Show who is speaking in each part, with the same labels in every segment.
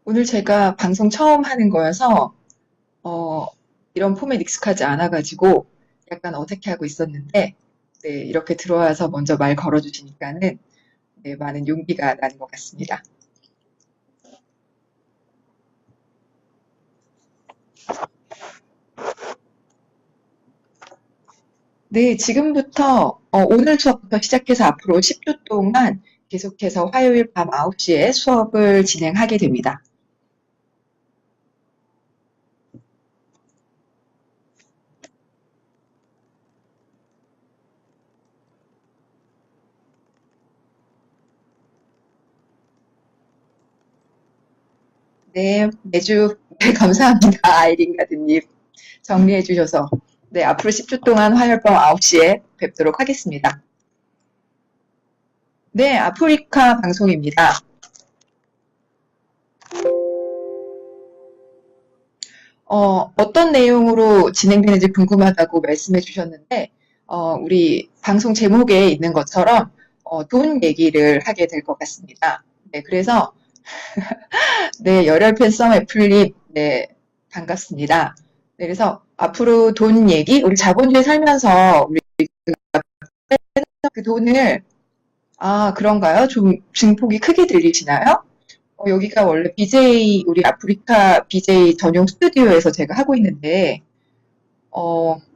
Speaker 1: 오늘 제가 방송 처음 하는 거여서, 어, 이런 폼에 익숙하지 않아가지고 약간 어색해하고 있었는데, 네, 이렇게 들어와서 먼저 말 걸어주시니까는, 네, 많은 용기가 나는 것 같습니다. 네, 지금부터, 오늘 수업부터 시작해서 앞으로 10주 동안 계속해서 화요일 밤 9시에 수업을 진행하게 됩니다. 네, 매주, 네, 감사합니다. 아이린 가드님. 정리해 주셔서. 네, 앞으로 10주 동안 화요일 밤 9시에 뵙도록 하겠습니다. 네, 아프리카 방송입니다. 어떤 내용으로 진행되는지 궁금하다고 말씀해 주셨는데, 우리 방송 제목에 있는 것처럼, 돈 얘기를 하게 될 것 같습니다. 네, 그래서, 네, 열혈팬 썸 애플님, 네, 반갑습니다. 네, 그래서 앞으로 돈 얘기, 우리 자본주의 살면서 우리 그 돈을, 아, 그런가요? 좀 증폭이 크게 들리시나요? 여기가 원래 BJ, 우리 아프리카 BJ 전용 스튜디오에서 제가 하고 있는데,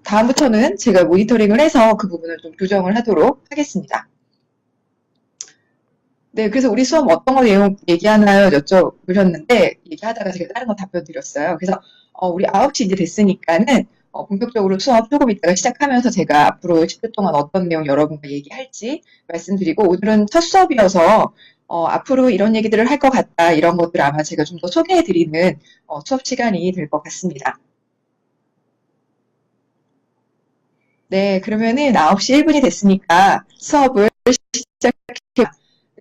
Speaker 1: 다음부터는 제가 모니터링을 해서 그 부분을 좀 조정을 하도록 하겠습니다. 네, 그래서 우리 수업 어떤 거 내용 얘기하나요? 여쭤보셨는데, 얘기하다가 제가 다른 거 답변 드렸어요. 그래서, 우리 9시 이제 됐으니까는, 본격적으로 수업 조금 있다가 시작하면서 제가 앞으로 10분 동안 어떤 내용 여러분과 얘기할지 말씀드리고, 오늘은 첫 수업이어서, 앞으로 이런 얘기들을 할 것 같다, 이런 것들 아마 제가 좀 더 소개해드리는 수업 시간이 될 것 같습니다. 네, 그러면은 9시 1분이 됐으니까 수업을 시작해볼게요.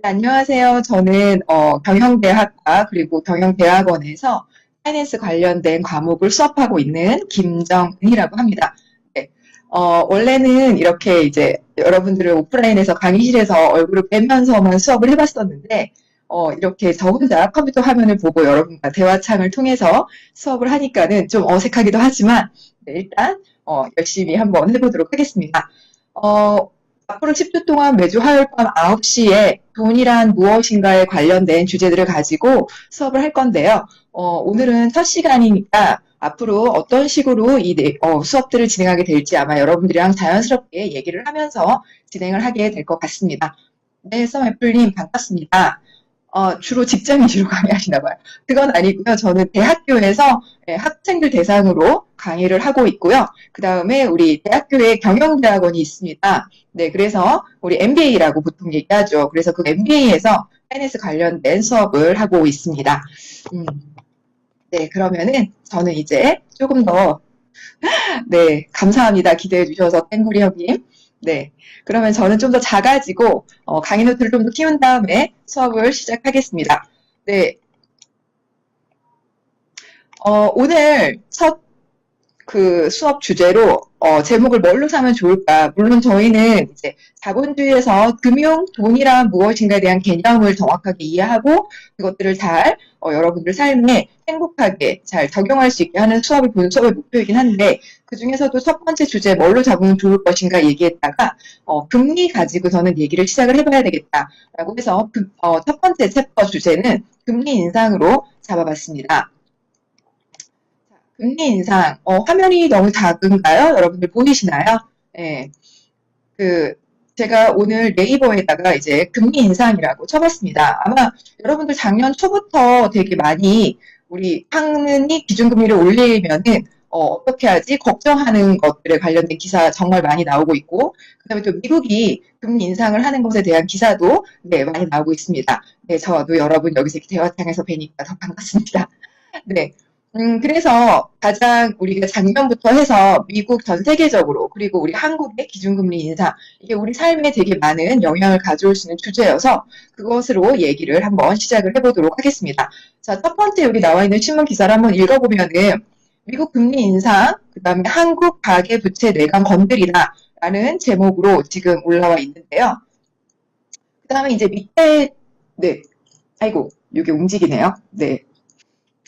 Speaker 1: 네, 안녕하세요. 저는 경영대학과 그리고 경영대학원에서 파이낸스 관련된 과목을 수업하고 있는 김정은이라고 합니다. 네, 원래는 이렇게 이제 여러분들을 오프라인에서 강의실에서 얼굴을 뵈면서만 수업을 해봤었는데 이렇게 저 혼자 컴퓨터 화면을 보고 여러분과 대화창을 통해서 수업을 하니까는 좀 어색하기도 하지만 네, 일단 열심히 한번 해보도록 하겠습니다. 어, 앞으로 10주 동안 매주 화요일 밤 9시에 돈이란 무엇인가에 관련된 주제들을 가지고 수업을 할 건데요. 오늘은 첫 시간이니까 앞으로 어떤 식으로 이 수업들을 진행하게 될지 아마 여러분들이랑 자연스럽게 얘기를 하면서 진행을 하게 될 것 같습니다. 네, 썸애플님 반갑습니다. 주로 직장 위주로 강의하시나 봐요. 그건 아니고요. 저는 대학교에서 학생들 대상으로 강의를 하고 있고요. 그 다음에 우리 대학교에 경영대학원이 있습니다. 네, 그래서 우리 MBA라고 보통 얘기하죠. 그래서 그 MBA에서 파이낸스 관련된 수업을 하고 있습니다. 음, 네, 그러면은 저는 이제 조금 더, 네, 감사합니다. 기대해 주셔서 땡구리 형님. 네, 그러면 저는 좀 더 작아지고 강의 노트를 좀 더 키운 다음에 수업을 시작하겠습니다. 네, 오늘 첫 그 수업 주제로 제목을 뭘로 사면 좋을까? 물론 저희는 이제 자본주의에서 금융, 돈이란 무엇인가에 대한 개념을 정확하게 이해하고 그것들을 잘 여러분들 삶에 행복하게 잘 적용할 수 있게 하는 수업이 본 수업의 목표이긴 한데 그 중에서도 첫 번째 주제 뭘로 잡으면 좋을 것인가 얘기했다가 금리 가지고서는 얘기를 시작을 해봐야 되겠다라고 해서 첫 번째 챕터 주제는 금리 인상으로 잡아봤습니다. 금리 인상, 화면이 너무 작은가요? 여러분들 보이시나요? 예, 그, 제가 오늘 네이버에다가 이제 금리 인상이라고 쳐봤습니다. 아마 여러분들 작년 초부터 되게 많이 우리 한은이 기준금리를 올리면은, 어떻게 하지? 걱정하는 것들에 관련된 기사 정말 많이 나오고 있고, 그 다음에 또 미국이 금리 인상을 하는 것에 대한 기사도 네, 많이 나오고 있습니다. 네, 저도 여러분 여기서 이렇게 대화창에서 뵈니까 더 반갑습니다. 네. 그래서 가장 우리가 작년부터 해서 미국 전 세계적으로 그리고 우리 한국의 기준금리 인상 이게 우리 삶에 되게 많은 영향을 가져올 수 있는 주제여서 그것으로 얘기를 한번 시작을 해보도록 하겠습니다. 자, 첫 번째 여기 나와 있는 신문 기사를 한번 읽어보면은 미국 금리 인상, 그 다음에 한국 가계부채 내강 건드리다 라는 제목으로 지금 올라와 있는데요. 그 다음에 이제 밑에, 네. 아이고, 이게 움직이네요. 네.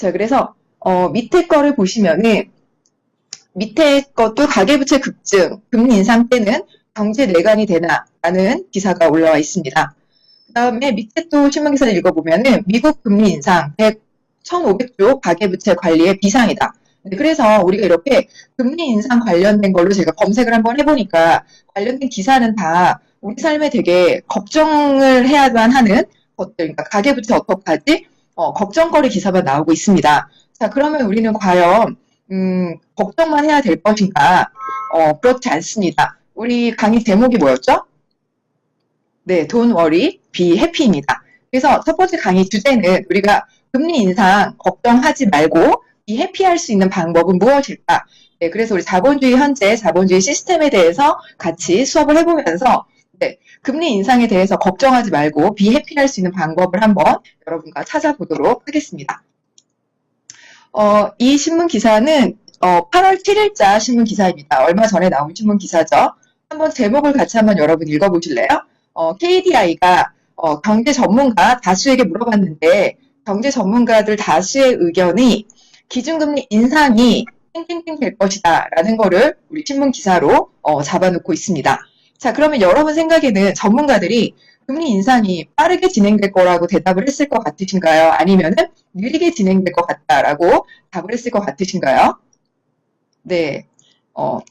Speaker 1: 자, 그래서 밑에 거를 보시면은 밑에 것도 가계부채 급증, 금리 인상 때는 경제 내관이 되나라는 기사가 올라와 있습니다. 그 다음에 밑에 또 신문기사를 읽어보면은 미국 금리 인상 1,500조 가계부채 관리의 비상이다. 네, 그래서 우리가 이렇게 금리 인상 관련된 걸로 제가 검색을 한번 해보니까 관련된 기사는 다 우리 삶에 되게 걱정을 해야만 하는 것들, 그러니까 가계부채 어떡하지? 걱정거리 기사만 나오고 있습니다. 자, 그러면 우리는 과연 걱정만 해야 될 것인가? 그렇지 않습니다. 우리 강의 제목이 뭐였죠? 네, Don't worry, be happy입니다. 그래서 첫 번째 강의 주제는 우리가 금리 인상 걱정하지 말고 be happy 할 수 있는 방법은 무엇일까? 네, 그래서 우리 자본주의 현재 자본주의 시스템에 대해서 같이 수업을 해보면서 네, 금리 인상에 대해서 걱정하지 말고 be happy 할 수 있는 방법을 한번 여러분과 찾아보도록 하겠습니다. 이 신문 기사는 8월 7일자 신문 기사입니다. 얼마 전에 나온 신문 기사죠. 한번 제목을 같이 한번 여러분 읽어보실래요? KDI가 경제 전문가 다수에게 물어봤는데 경제 전문가들 다수의 의견이 기준금리 인상이 땡땡땡 될 것이다 라는 거를 우리 신문 기사로 잡아놓고 있습니다. 자, 그러면 여러분 생각에는 전문가들이 금리 인상이 빠르게 진행될 거라고 대답을 했을 것 같으신가요? 아니면은 느리게 진행될 것 같다라고 답을 했을 것 같으신가요? 네,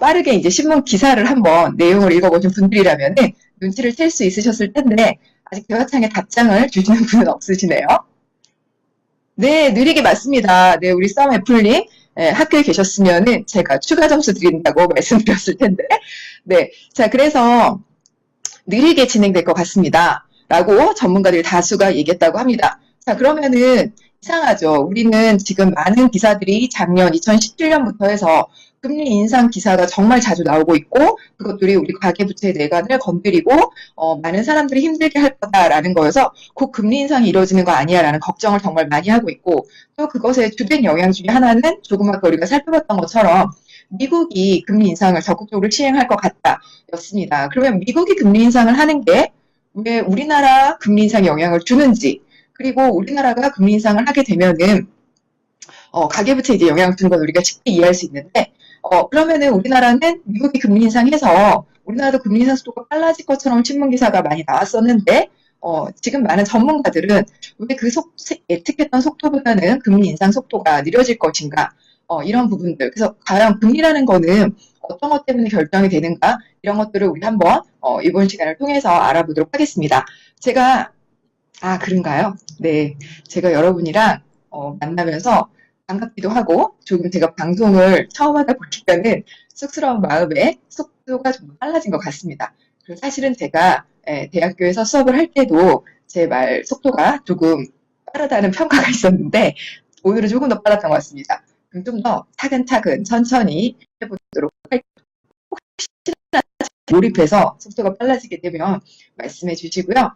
Speaker 1: 빠르게 이제 신문 기사를 한번 내용을 읽어보신 분들이라면은 눈치를 챌 수 있으셨을 텐데 아직 대화창에 답장을 주시는 분은 없으시네요. 네, 느리게 맞습니다. 네, 우리 썸애플님 학교에 계셨으면은 제가 추가 점수 드린다고 말씀드렸을 텐데. 네, 자, 그래서 느리게 진행될 것 같습니다. 라고 전문가들 다수가 얘기했다고 합니다. 자, 그러면은 이상하죠. 우리는 지금 많은 기사들이 작년 2017년부터 해서 금리 인상 기사가 정말 자주 나오고 있고 그것들이 우리 가계부채 내관을 건드리고 많은 사람들이 힘들게 할 거다라는 거여서 곧 금리 인상이 이루어지는 거 아니야라는 걱정을 정말 많이 하고 있고 또 그것의 주된 영향 중에 하나는 조금 아까 우리가 살펴봤던 것처럼 미국이 금리 인상을 적극적으로 시행할 것 같다 였습니다. 그러면 미국이 금리 인상을 하는 게 왜 우리나라 금리 인상에 영향을 주는지 그리고 우리나라가 금리 인상을 하게 되면은 가계부채에 이제 영향을 주는 건 우리가 쉽게 이해할 수 있는데 그러면은 우리나라는 미국이 금리 인상해서 우리나라도 금리 인상 속도가 빨라질 것처럼 신문 기사가 많이 나왔었는데 지금 많은 전문가들은 왜 그 예측했던 속도보다는 금리 인상 속도가 느려질 것인가 이런 부분들. 그래서 과연 금리라는 거는 어떤 것 때문에 결정이 되는가 이런 것들을 우리 한번 이번 시간을 통해서 알아보도록 하겠습니다. 제가 그런가요? 네, 제가 여러분이랑 만나면서 반갑기도 하고 조금 제가 방송을 처음 하다 보니까는 쑥스러운 마음에 속도가 좀 빨라진 것 같습니다. 그리고 사실은 제가 대학교에서 수업을 할 때도 제 말 속도가 조금 빠르다는 평가가 있었는데 오늘은 조금 더 빨랐던 것 같습니다. 그럼 좀 더 차근차근 천천히 해보도록 할게요. 혹시나 몰입해서 속도가 빨라지게 되면 말씀해 주시고요.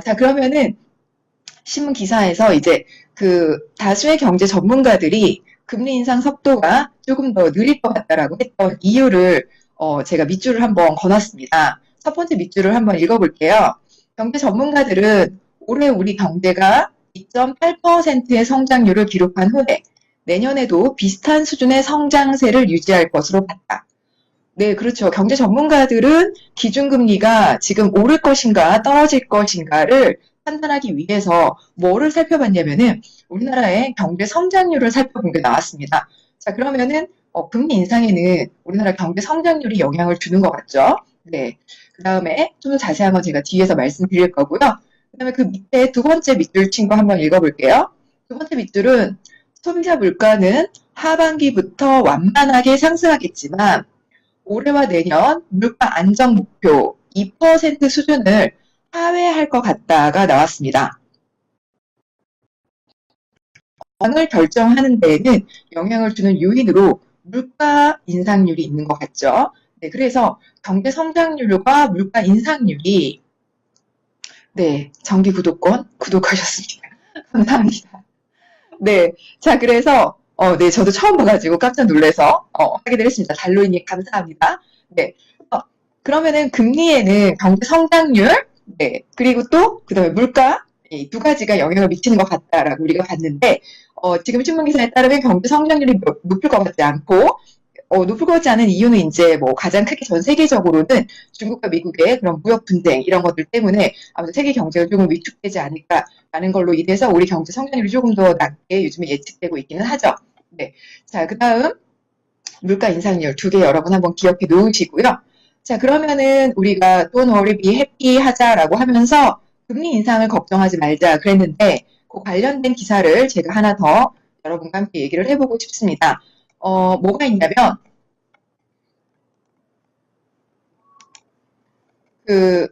Speaker 1: 자, 그러면은 신문 기사에서 이제 그 다수의 경제 전문가들이 금리 인상 속도가 조금 더 느릴 것 같다라고 했던 이유를 제가 밑줄을 한번 거놨습니다. 첫 번째 밑줄을 한번 읽어볼게요. 경제 전문가들은 올해 우리 경제가 2.8%의 성장률을 기록한 후에 내년에도 비슷한 수준의 성장세를 유지할 것으로 봤다. 네, 그렇죠. 경제 전문가들은 기준금리가 지금 오를 것인가 떨어질 것인가를 판단하기 위해서 뭐를 살펴봤냐면은 우리나라의 경제 성장률을 살펴본 게 나왔습니다. 자, 그러면은 금리 인상에는 우리나라 경제 성장률이 영향을 주는 것 같죠? 네. 그 다음에 좀 더 자세한 건 제가 뒤에서 말씀드릴 거고요. 그 다음에 그 밑에 두 번째 밑줄 친거 한번 읽어볼게요. 두 번째 밑줄은 소비자 물가는 하반기부터 완만하게 상승하겠지만 올해와 내년 물가 안정 목표 2% 수준을 하회할 것 같다가 나왔습니다. 을 결정하는 데에는 영향을 주는 요인으로 물가 인상률이 있는 것 같죠. 네, 그래서 경제 성장률과 물가 인상률이 네, 정기 구독권 구독하셨습니다. 감사합니다. 네, 자 그래서 네, 저도 처음 봐가지고 깜짝 놀라서 하게 됐습니다. 달로이님 감사합니다. 네, 그러면은 금리에는 경제 성장률, 네, 그리고 또 그다음에 물가 이 두 가지가 영향을 미치는 것 같다라고 우리가 봤는데, 지금 신문기사에 따르면 경제 성장률이 높을 것 같지 않고, 높을 것 같지 않은 이유는 이제 뭐 가장 크게 전 세계적으로는 중국과 미국의 그런 무역 분쟁 이런 것들 때문에 아무래도 세계 경제가 조금 위축되지 않을까라는 걸로 인해서 우리 경제 성장률이 조금 더 낮게 요즘에 예측되고 있기는 하죠. 네. 자, 그 다음 물가 인상률 두 개 여러분 한번 기억해 놓으시고요. 자, 그러면은 우리가 Don't worry, be happy 하자라고 하면서 금리 인상을 걱정하지 말자 그랬는데 그 관련된 기사를 제가 하나 더 여러분과 함께 얘기를 해보고 싶습니다. 뭐가 있냐면 그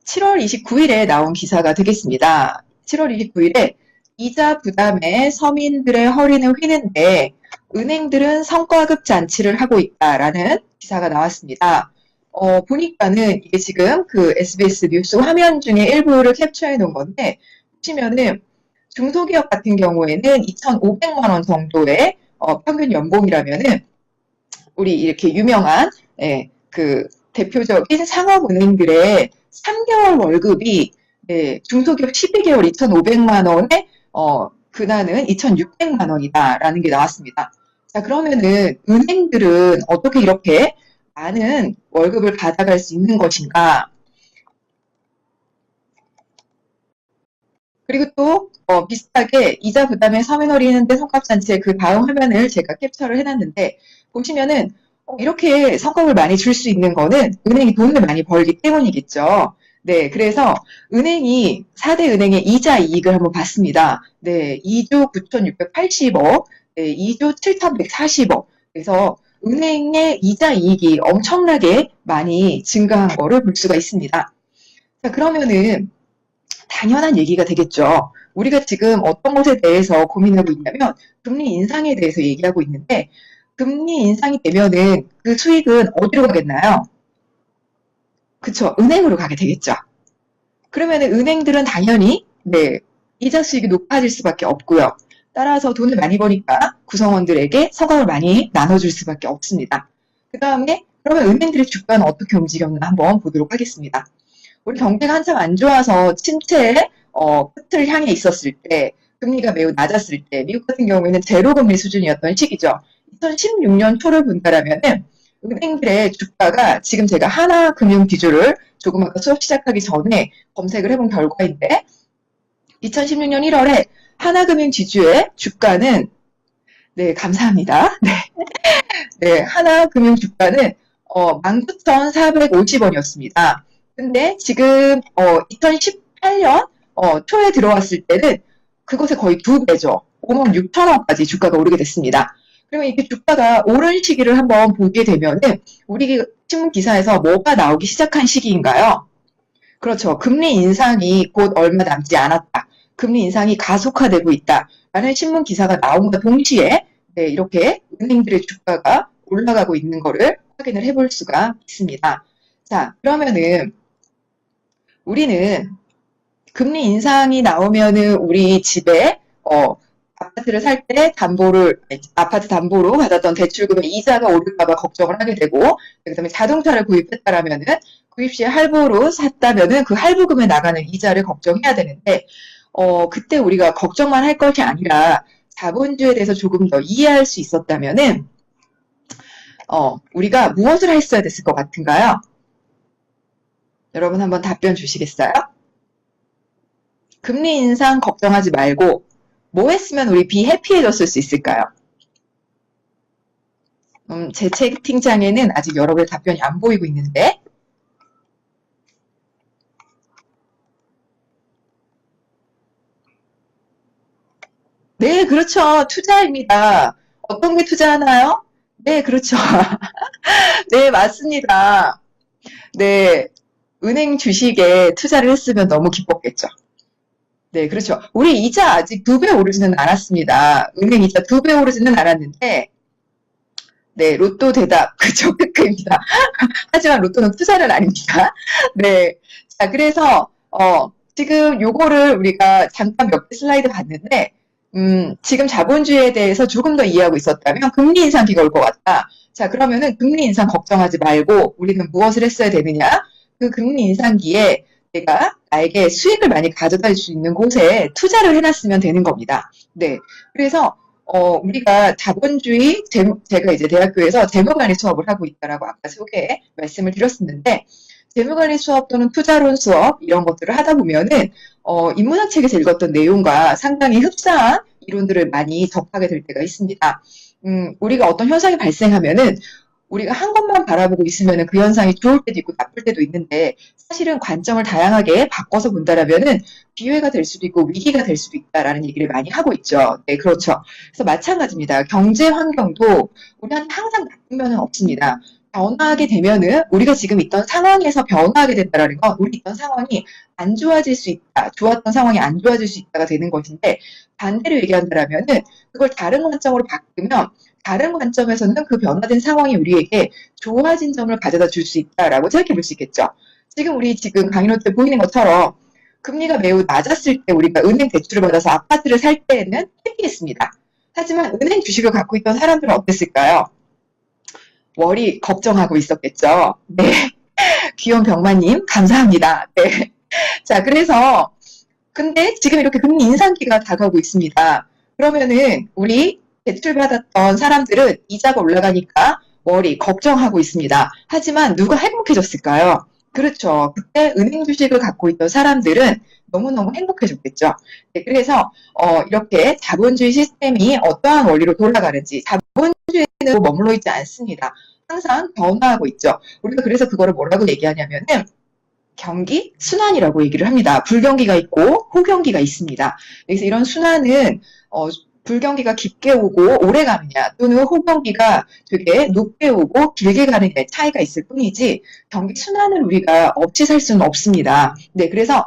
Speaker 1: 7월 29일에 나온 기사가 되겠습니다. 7월 29일에 이자 부담에 서민들의 허리는 휘는데 은행들은 성과급 잔치를 하고 있다라는 기사가 나왔습니다. 보니까는 이게 지금 그 SBS 뉴스 화면 중에 일부를 캡처해 놓은 건데 보시면은 중소기업 같은 경우에는 2,500만 원 정도의 평균 연봉이라면은 우리 이렇게 유명한 그 대표적인 상업은행들의 3개월 월급이 중소기업 12개월 2,500만 원에 근하는 2,600만 원이다라는 게 나왔습니다. 자, 그러면은 은행들은 어떻게 이렇게 많은 월급을 받아갈 수 있는 것인가? 그리고 또 비슷하게 이자 부담에 서민 어리는데 성과잔치의 그 다음 화면을 제가 캡처를 해놨는데 보시면은 이렇게 성과를 많이 줄 수 있는 거는 은행이 돈을 많이 벌기 때문이겠죠. 네, 그래서 은행이 4대 은행의 이자 이익을 한번 봤습니다. 네, 2조 9,680억, 네, 2조 7,140억. 그래서 은행의 이자 이익이 엄청나게 많이 증가한 거를 볼 수가 있습니다. 자, 그러면은 당연한 얘기가 되겠죠. 우리가 지금 어떤 것에 대해서 고민하고 있냐면 금리 인상에 대해서 얘기하고 있는데 금리 인상이 되면은 그 수익은 어디로 가겠나요? 그쵸. 은행으로 가게 되겠죠. 그러면은 은행들은 당연히 이자 수익이 높아질 수밖에 없고요. 따라서 돈을 많이 버니까 구성원들에게 서각을 많이 나눠줄 수밖에 없습니다. 그 다음에 그러면 은행들의 주가는 어떻게 움직였나 한번 보도록 하겠습니다. 우리 경제가 한참 안 좋아서 침체의 끝을 향해 있었을 때, 금리가 매우 낮았을 때, 미국 같은 경우에는 제로 금리 수준이었던 시기죠. 2016년 초를 본다라면은 은행들의 주가가 지금 제가 하나금융지주를 조금 아까 수업 시작하기 전에 검색을 해본 결과인데 2016년 1월에 하나금융지주의 주가는 감사합니다. 하나금융 주가는 19,450원이었습니다. 근데 지금 2018년 초에 들어왔을 때는 그것의 거의 2배죠. 56,000원까지 주가가 오르게 됐습니다. 그러면 이렇게 주가가 오른 시기를 한번 보게 되면은 우리 신문 기사에서 뭐가 나오기 시작한 시기인가요? 그렇죠. 금리 인상이 곧 얼마 남지 않았다. 금리 인상이 가속화되고 있다. 라는 신문 기사가 나온과 동시에 이렇게 은행들의 주가가 올라가고 있는 거를 확인을 해볼 수가 있습니다. 자, 그러면은 우리는 금리 인상이 나오면은 우리 집에 아파트를 살 때 아파트 담보로 받았던 대출금의 이자가 오를까봐 걱정을 하게 되고, 그다음에 자동차를 구입했다라면은 구입 시에 할부로 샀다면은 그 할부금에 나가는 이자를 걱정해야 되는데, 그때 우리가 걱정만 할 것이 아니라 자본주의에 대해서 조금 더 이해할 수 있었다면은, 우리가 무엇을 했어야 됐을 것 같은가요? 여러분 한번 답변 주시겠어요? 금리 인상 걱정하지 말고 뭐 했으면 우리 비해피해졌을 수 있을까요? 제 채팅창에는 아직 여러분의 답변이 안 보이고 있는데 네, 그렇죠. 투자입니다. 어떤 게 투자하나요? 네, 그렇죠. 네, 맞습니다. 네, 은행 주식에 투자를 했으면 너무 기뻤겠죠. 네, 그렇죠. 우리 이자 아직 2배 오르지는 않았습니다. 은행 이자 2배 오르지는 않았는데, 네, 로또 대답. 그쵸, 크크입니다. 하지만 로또는 투자는 아닙니다. 네. 자, 그래서, 지금 요거를 우리가 잠깐 몇 개 슬라이드 봤는데, 지금 자본주의에 대해서 조금 더 이해하고 있었다면 금리 인상기가 올 것 같다. 자, 그러면은 금리 인상 걱정하지 말고 우리는 무엇을 했어야 되느냐? 그 금리 인상기에 내가 나에게 수익을 많이 가져다 줄 수 있는 곳에 투자를 해놨으면 되는 겁니다. 네. 그래서 우리가 자본주의, 제가 이제 대학교에서 재무관리 수업을 하고 있다라고 아까 소개에 말씀을 드렸었는데, 재무관리 수업 또는 투자론 수업, 이런 것들을 하다 보면은, 인문학 책에서 읽었던 내용과 상당히 흡사한 이론들을 많이 접하게 될 때가 있습니다. 우리가 어떤 현상이 발생하면은, 우리가 한 것만 바라보고 있으면은 그 현상이 좋을 때도 있고 나쁠 때도 있는데, 사실은 관점을 다양하게 바꿔서 본다라면은 기회가 될 수도 있고 위기가 될 수도 있다라는 얘기를 많이 하고 있죠. 네, 그렇죠. 그래서 마찬가지입니다. 경제 환경도 우리한테 항상 나쁜 면은 없습니다. 변화하게 되면은 우리가 지금 있던 상황에서 변화하게 된다라는 건 우리 있던 상황이 안 좋아질 수 있다, 좋았던 상황이 안 좋아질 수 있다가 되는 것인데, 반대로 얘기한다라면은 그걸 다른 관점으로 바꾸면 다른 관점에서는 그 변화된 상황이 우리에게 좋아진 점을 가져다 줄 수 있다라고 생각해 볼 수 있겠죠. 지금 강의노트에 보이는 것처럼 금리가 매우 낮았을 때 우리가 은행 대출을 받아서 아파트를 살 때에는 해피했습니다. 하지만 은행 주식을 갖고 있던 사람들은 어땠을까요? 월이 걱정하고 있었겠죠. 네. 귀여운 병마님, 감사합니다. 네. 자, 그래서, 근데 지금 이렇게 금리 인상기가 다가오고 있습니다. 그러면은, 우리 대출받았던 사람들은 이자가 올라가니까 월이 걱정하고 있습니다. 하지만 누가 행복해졌을까요? 그렇죠. 그때 은행 주식을 갖고 있던 사람들은 너무너무 행복해졌겠죠. 네, 그래서 이렇게 자본주의 시스템이 어떠한 원리로 돌아가는지, 자본주의는 머물러 있지 않습니다. 항상 변화하고 있죠. 우리가 그래서 그거를 뭐라고 얘기하냐면은 경기 순환이라고 얘기를 합니다. 불경기가 있고 호경기가 있습니다. 그래서 이런 순환은 불경기가 깊게 오고 오래 가느냐, 또는 호경기가 되게 높게 오고 길게 가느냐의 차이가 있을 뿐이지 경기 순환을 우리가 없이 살 수는 없습니다. 네, 그래서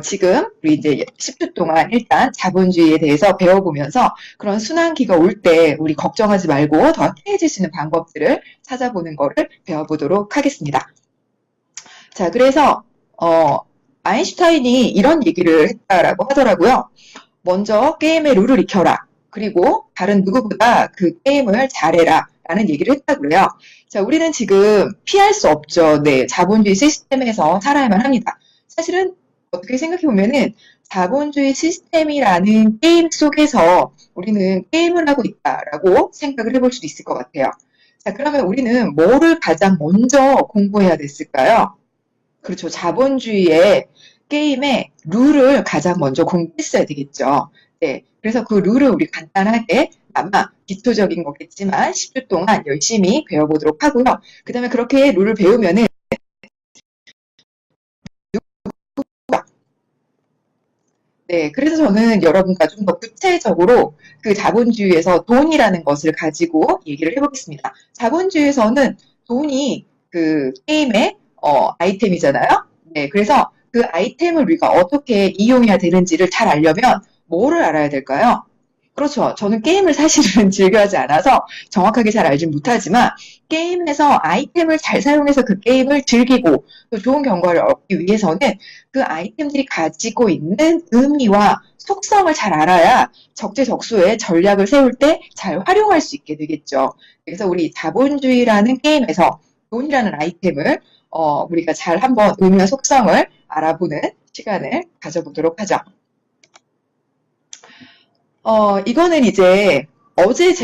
Speaker 1: 지금 우리 이제 10주 동안 일단 자본주의에 대해서 배워보면서 그런 순환기가 올 때 우리 걱정하지 말고 더 행해질 수 있는 방법들을 찾아보는 거를 배워보도록 하겠습니다. 자, 그래서 아인슈타인이 이런 얘기를 했다라고 하더라고요. 먼저 게임의 룰을 익혀라. 그리고 다른 누구보다 그 게임을 잘해라. 라는 얘기를 했다고요. 자, 우리는 지금 피할 수 없죠. 네, 자본주의 시스템에서 살아야만 합니다. 사실은 어떻게 생각해보면은 자본주의 시스템이라는 게임 속에서 우리는 게임을 하고 있다라고 생각을 해볼 수도 있을 것 같아요. 자, 그러면 우리는 뭐를 가장 먼저 공부해야 됐을까요? 그렇죠. 자본주의의 게임의 룰을 가장 먼저 공부했어야 되겠죠. 네. 그래서 그 룰을 우리 간단하게 아마 기초적인 거겠지만 10주 동안 열심히 배워보도록 하고요. 그 다음에 그렇게 룰을 배우면은 네, 그래서 저는 여러분과 좀 더 구체적으로 그 자본주의에서 돈이라는 것을 가지고 얘기를 해보겠습니다. 자본주의에서는 돈이 그 게임의 아이템이잖아요. 네, 그래서 그 아이템을 우리가 어떻게 이용해야 되는지를 잘 알려면 뭐를 알아야 될까요? 그렇죠. 저는 게임을 사실은 즐겨하지 않아서 정확하게 잘 알진 못하지만 게임에서 아이템을 잘 사용해서 그 게임을 즐기고 또 좋은 결과를 얻기 위해서는 그 아이템들이 가지고 있는 의미와 속성을 잘 알아야 적재적소에 전략을 세울 때 잘 활용할 수 있게 되겠죠. 그래서 우리 자본주의라는 게임에서 돈이라는 아이템을 우리가 잘 한번 의미와 속성을 알아보는 시간을 가져보도록 하죠. 이거는 이제 어제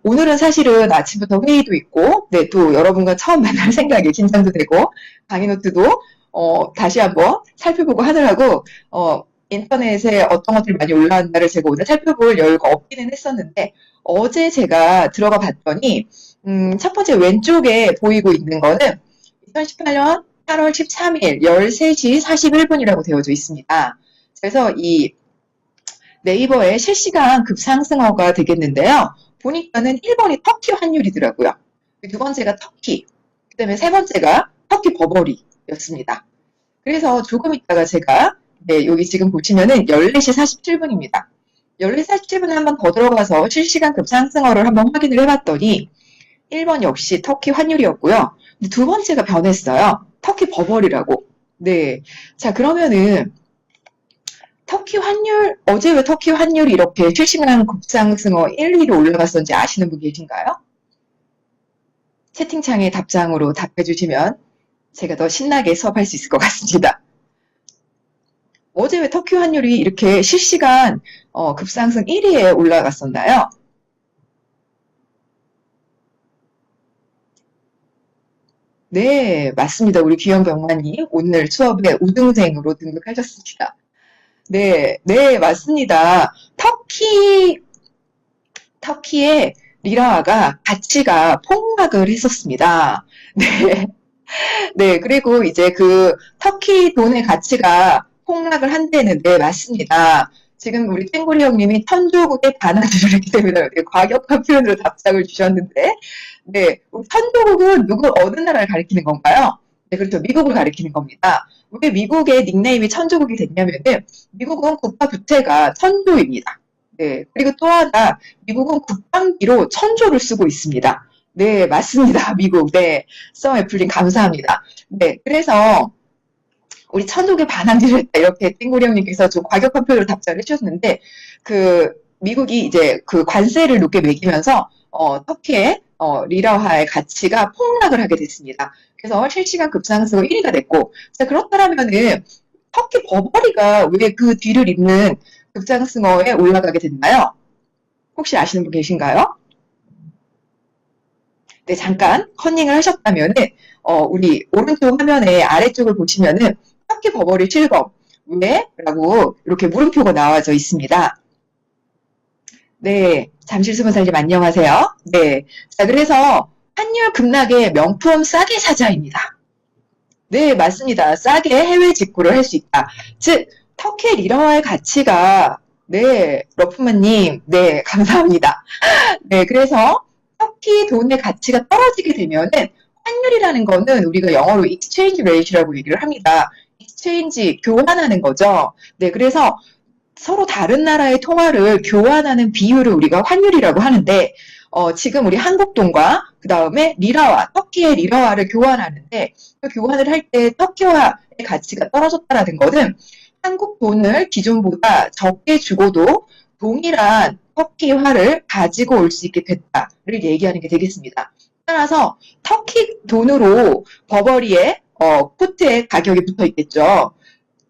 Speaker 1: 오늘은 사실은 아침부터 회의도 있고, 네, 또 여러분과 처음 만날 생각에 긴장도 되고, 강의 노트도, 다시 한번 살펴보고 하느라고, 인터넷에 어떤 것들이 많이 올라왔나를 제가 오늘 살펴볼 여유가 없기는 했었는데, 어제 제가 들어가 봤더니, 첫 번째 왼쪽에 보이고 있는 거는 2018년 8월 13일 13시 41분이라고 되어져 있습니다. 그래서 이 네이버의 실시간 급상승어가 되겠는데요. 보니까는 1번이 터키 환율이더라고요. 두 번째가 터키, 그 다음에 세 번째가 터키 버버리였습니다. 그래서 조금 있다가 제가 네, 여기 지금 보시면은 14시 47분입니다. 14시 47분에 한 번 더 들어가서 실시간 급상승어를 한번 확인을 해봤더니 1번 역시 터키 환율이었고요. 두 번째가 변했어요. 터키 버버리라고. 네. 자, 그러면은 터키 환율, 어제 왜 터키 환율이 이렇게 실시간 급상승어 1, 2로 올라갔었는지 아시는 분 계신가요? 채팅창에 답장으로 답해 주시면 제가 더 신나게 수업할 수 있을 것 같습니다. 어제 왜 터키 환율이 이렇게 실시간 급상승 1위에 올라갔었나요? 네, 맞습니다. 우리 귀염병만님 오늘 수업에 우등생으로 등극하셨습니다. 네, 네, 맞습니다. 터키의 리라화가 가치가 폭락을 했었습니다. 네, 네, 그리고 이제 그 터키 돈의 가치가 폭락을 한다는, 네, 맞습니다. 지금 우리 땡구리 형님이 천조국의 반환을 했기 때문에 되게 과격한 표현으로 답장을 주셨는데, 네, 우리 천조국은 누구, 어느 나라를 가리키는 건가요? 네, 그렇죠. 미국을 가리키는 겁니다. 왜 미국의 닉네임이 천조국이 됐냐면은, 미국은 국가 부채가 천조입니다. 네, 그리고 또 하나, 미국은 국방비로 천조를 쓰고 있습니다. 네, 맞습니다. 미국. 네. 써 애플님 감사합니다. 네, 그래서 우리 천국의 반항지를 했다 이렇게 땡구리 형님께서 좀 과격한 표현으로 답장을 해주셨는데 그 미국이 이제 그 관세를 높게 매기면서 터키의 리라화의 가치가 폭락을 하게 됐습니다. 그래서 실시간 급상승으로 1위가 됐고 자 그렇다면은 터키 버버리가 왜 그 뒤를 잇는 급상승어에 올라가게 됐나요? 혹시 아시는 분 계신가요? 네, 잠깐 컨닝을 하셨다면은 우리 오른쪽 화면의 아래쪽을 보시면은 터키 버버리 실검 왜? 라고 이렇게 물음표가 나와져 있습니다. 네, 잠실수문사님 안녕하세요. 네, 자 그래서 환율 급락의 명품 싸게 사자입니다. 네, 맞습니다. 싸게 해외 직구를 할 수 있다. 즉 터키 리라와의 가치가 네, 러프만님, 네, 감사합니다. 네, 그래서 터키 돈의 가치가 떨어지게 되면은 환율이라는 거는 우리가 영어로 exchange rate라고 얘기를 합니다. exchange, 교환하는 거죠. 네, 그래서 서로 다른 나라의 통화를 교환하는 비율을 우리가 환율이라고 하는데, 지금 우리 한국 돈과 그 다음에 리라와, 터키의 리라와를 교환하는데, 그 교환을 할 때 터키화의 가치가 떨어졌다라는 것은 한국 돈을 기존보다 적게 주고도 동일한 터키화를 가지고 올 수 있게 됐다를 얘기하는 게 되겠습니다. 따라서 터키 돈으로 버버리에 코트의 가격이 붙어 있겠죠.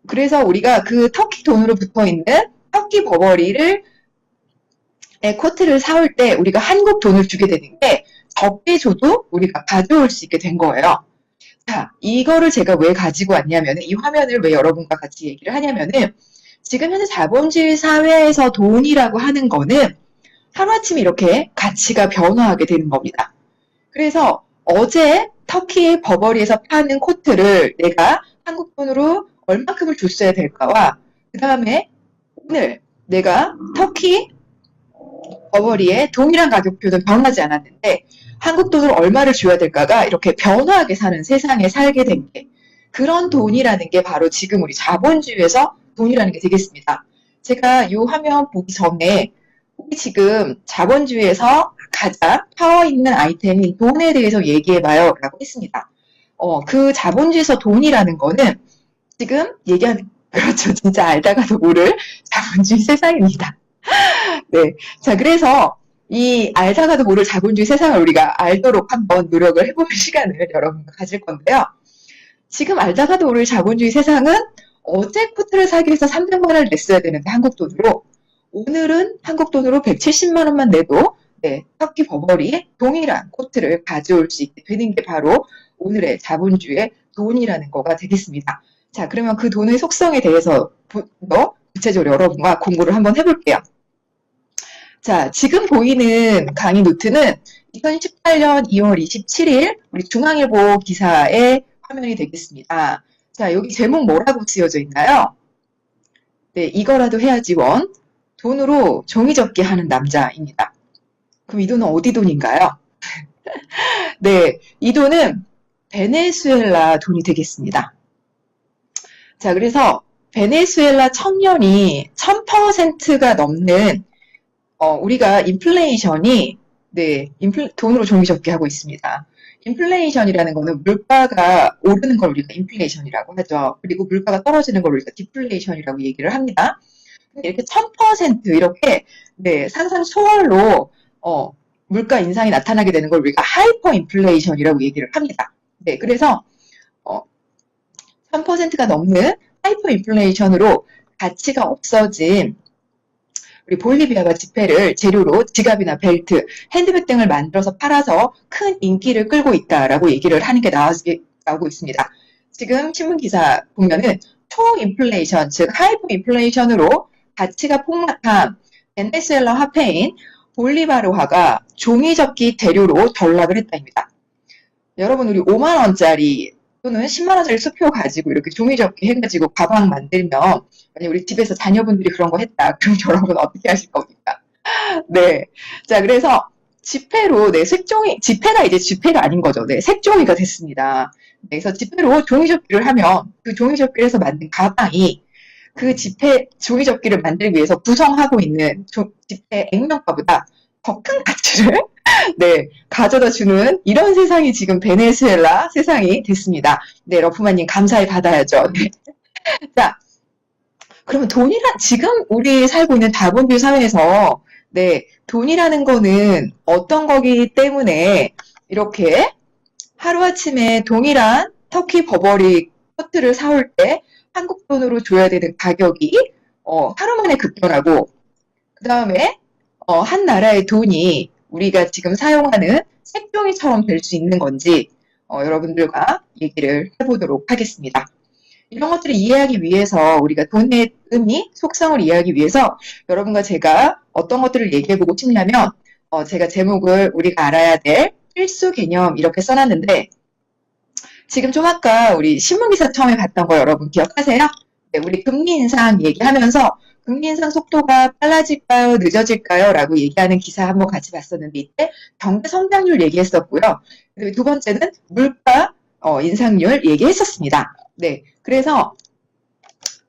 Speaker 1: 그래서 우리가 그 터키 돈으로 붙어 있는 터키 버버리를 코트를 사올 때 우리가 한국 돈을 주게 되는 게 적게 줘도 우리가 가져올 수 있게 된 거예요. 자, 이거를 제가 왜 가지고 왔냐면 이 화면을 왜 여러분과 같이 얘기를 하냐면은 지금 현재 자본주의 사회에서 돈이라고 하는 거는 하루아침에 이렇게 가치가 변화하게 되는 겁니다. 그래서 어제 터키 버버리에서 파는 코트를 내가 한국 돈으로 얼마큼을 줬어야 될까와 그 다음에 오늘 내가 터키 버버리에 동일한 가격표는 변하지 않았는데 한국 돈으로 얼마를 줘야 될까가 이렇게 변화하게 사는 세상에 살게 된 게 그런 돈이라는 게 바로 지금 우리 자본주의에서 돈이라는 게 되겠습니다. 제가 이 화면 보기 전에 우리 지금 자본주의에서 가장 파워 있는 아이템인 돈에 대해서 얘기해봐요 라고 했습니다. 그 자본주의에서 돈이라는 거는 지금 얘기하는 그렇죠. 진짜 알다가도 모를 자본주의 세상입니다. 네. 자, 그래서 이 알다가도 모를 자본주의 세상을 우리가 알도록 한번 노력을 해보는 시간을 여러분과 가질 건데요. 지금 알다가도 모를 자본주의 세상은 어제 코트를 사기 위해서 300만 원을 냈어야 되는데 한국 돈으로 오늘은 한국 돈으로 170만 원만 내도 네, 터키 버버리에 동일한 코트를 가져올 수 있게 되는 게 바로 오늘의 자본주의의 돈이라는 거가 되겠습니다. 자, 그러면 그 돈의 속성에 대해서 더 구체적으로 여러분과 공부를 한번 해볼게요. 자, 지금 보이는 강의 노트는 2018년 2월 27일 우리 중앙일보 기사의 화면이 되겠습니다. 자, 여기 제목 뭐라고 쓰여져 있나요? 네, 이거라도 해야지 원. 돈으로 종이 접기 하는 남자입니다. 그럼 이 돈은 어디 돈인가요? 네, 이 돈은 베네수엘라 돈이 되겠습니다. 자, 그래서 베네수엘라 청년이 1000%가 넘는 우리가 인플레이션이 네, 돈으로 종이 접기 하고 있습니다. 인플레이션이라는 거는 물가가 오르는 걸 우리가 인플레이션이라고 하죠. 그리고 물가가 떨어지는 걸 우리가 디플레이션이라고 얘기를 합니다. 이렇게 1000% 이렇게 네, 상상 초월로 물가 인상이 나타나게 되는 걸 우리가 하이퍼 인플레이션이라고 얘기를 합니다. 네, 그래서 1000%가 넘는 하이퍼 인플레이션으로 가치가 없어진 우리 볼리비아가 지폐를 재료로 지갑이나 벨트, 핸드백 등을 만들어서 팔아서 큰 인기를 끌고 있다라고 얘기를 하는 게 나오고 있습니다. 지금 신문 기사 보면은 초인플레이션, 즉 하이퍼 인플레이션으로 가치가 폭락한 베네수엘라 화폐인 볼리바르화가 종이접기 대료로 전락을 했다입니다. 여러분, 우리 5만 원짜리 또는 10만 원짜리 수표 가지고 이렇게 종이접기 해가지고 가방 만들면 만약 우리 집에서 자녀분들이 그런 거 했다. 그럼 여러분 어떻게 하실 겁니까? 네. 자, 그래서 지폐로, 네, 색종이, 지폐가 이제 지폐가 아닌 거죠. 네, 색종이가 됐습니다. 네, 그래서 지폐로 종이접기를 하면 그 종이접기를 해서 만든 가방이 그 지폐, 종이접기를 만들기 위해서 구성하고 있는 지폐 액면가보다 더 큰 가치를 네, 가져다 주는 이런 세상이 지금 베네수엘라 세상이 됐습니다. 네, 러프만님 감사히 받아야죠. 네. 자, 그러면 지금 우리 살고 있는 자본주의 사회에서, 네, 돈이라는 거는 어떤 거기 때문에 이렇게 하루아침에 동일한 터키 버버리 코트를 사올 때 한국 돈으로 줘야 되는 가격이, 하루 만에 급변하고, 그 다음에, 한 나라의 돈이 우리가 지금 사용하는 색종이처럼 될 수 있는 건지, 여러분들과 얘기를 해보도록 하겠습니다. 이런 것들을 이해하기 위해서 우리가 돈의 의미, 속성을 이해하기 위해서 여러분과 제가 어떤 것들을 얘기해보고 싶냐면 제가 제목을 우리가 알아야 될 필수 개념 이렇게 써놨는데 지금 좀 아까 우리 신문기사 처음에 봤던 거 여러분 기억하세요? 네, 우리 금리 인상 얘기하면서 금리 인상 속도가 빨라질까요? 늦어질까요? 라고 얘기하는 기사 한번 같이 봤었는데 이때 경제 성장률 얘기했었고요. 그리고 두 번째는 물가 인상률 얘기했었습니다. 네, 그래서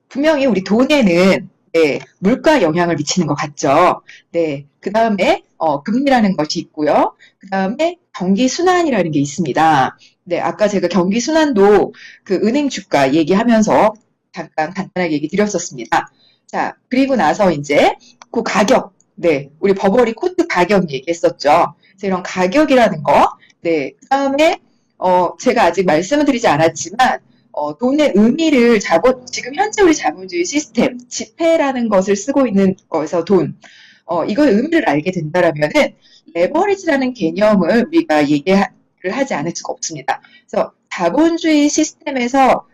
Speaker 1: 분명히 우리 돈에는 네, 물가 영향을 미치는 것 같죠. 네, 그 다음에 금리라는 것이 있고요. 그 다음에 경기 순환이라는 게 있습니다. 네, 아까 제가 경기 순환도 그 은행 주가 얘기하면서 잠깐 간단하게 얘기 드렸었습니다. 자, 그리고 나서 이제 그 가격, 네, 우리 버버리 코트 가격 얘기했었죠. 그래서 이런 가격이라는 거, 네, 그 다음에 제가 아직 말씀을 드리지 않았지만 돈의 의미를 지금 현재 우리 자본주의 시스템, 지폐라는 것을 쓰고 있는 거에서 이거의 의미를 알게 된다라면은 레버리지라는 개념을 우리가 얘기를 하지 않을 수가 없습니다. 그래서 자본주의 시스템에서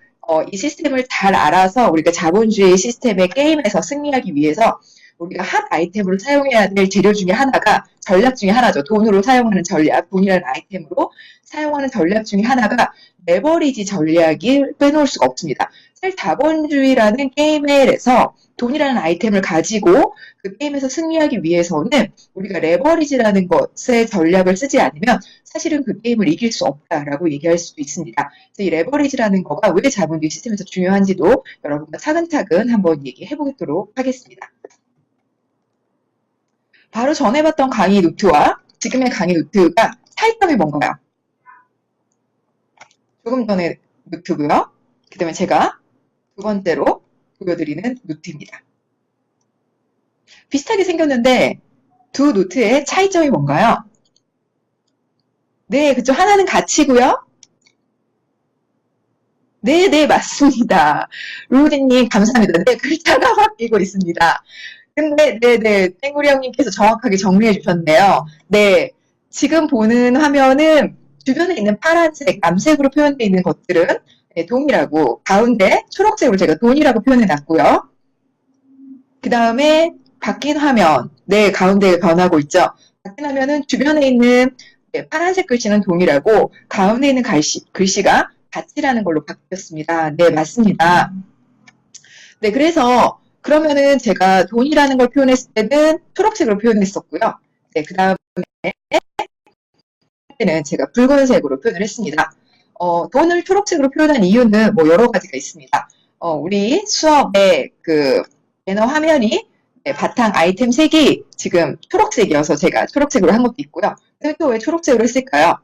Speaker 1: 이 시스템을 잘 알아서 우리가 자본주의 시스템의 게임에서 승리하기 위해서 우리가 핫 아이템으로 사용해야 될 재료 중에 하나가 전략 중에 하나죠. 돈으로 사용하는 전략, 돈이라는 아이템으로 사용하는 전략 중에 하나가 레버리지 전략을 빼놓을 수가 없습니다. 사실 자본주의라는 게임에서 돈이라는 아이템을 가지고 그 게임에서 승리하기 위해서는 우리가 레버리지라는 것의 전략을 쓰지 않으면 사실은 그 게임을 이길 수 없다라고 얘기할 수도 있습니다. 그래서 이 레버리지라는 거가 왜 자본주의 시스템에서 중요한지도 여러분과 차근차근 한번 얘기해 보도록 하겠습니다. 바로 전에 봤던 강의 노트와 지금의 강의 노트가 차이점이 뭔가요? 조금 전에 노트고요. 그 다음에 제가 두 번째로 보여드리는 노트입니다. 비슷하게 생겼는데 두 노트의 차이점이 뭔가요? 네, 그쵸. 하나는 가치고요. 네, 맞습니다. 루디님 감사합니다. 네, 글자가 바뀌고 있습니다. 근데 땡구리 형님께서 정확하게 정리해 주셨네요. 네, 지금 보는 화면은 주변에 있는 파란색, 남색으로 표현되어 있는 것들은 네, 동이라고 가운데 초록색으로 제가 돈이라고 표현해 놨고요. 그 다음에 바뀐 화면, 네, 가운데 변하고 있죠. 바뀐 화면은 주변에 있는 네, 파란색 글씨는 동이라고 가운데 있는 글씨가 가치라는 걸로 바뀌었습니다. 네, 맞습니다. 네, 그래서 그러면은 제가 돈이라는 걸 표현했을 때는 초록색으로 표현했었고요. 네, 그 다음에 는 제가 붉은색으로 표현을 했습니다. 돈을 초록색으로 표현한 이유는 뭐 여러 가지가 있습니다. 우리 수업의 그 배너 화면이 네, 바탕 아이템 색이 지금 초록색이어서 제가 초록색으로 한 것도 있고요. 근데 또 왜 초록색으로 했을까요?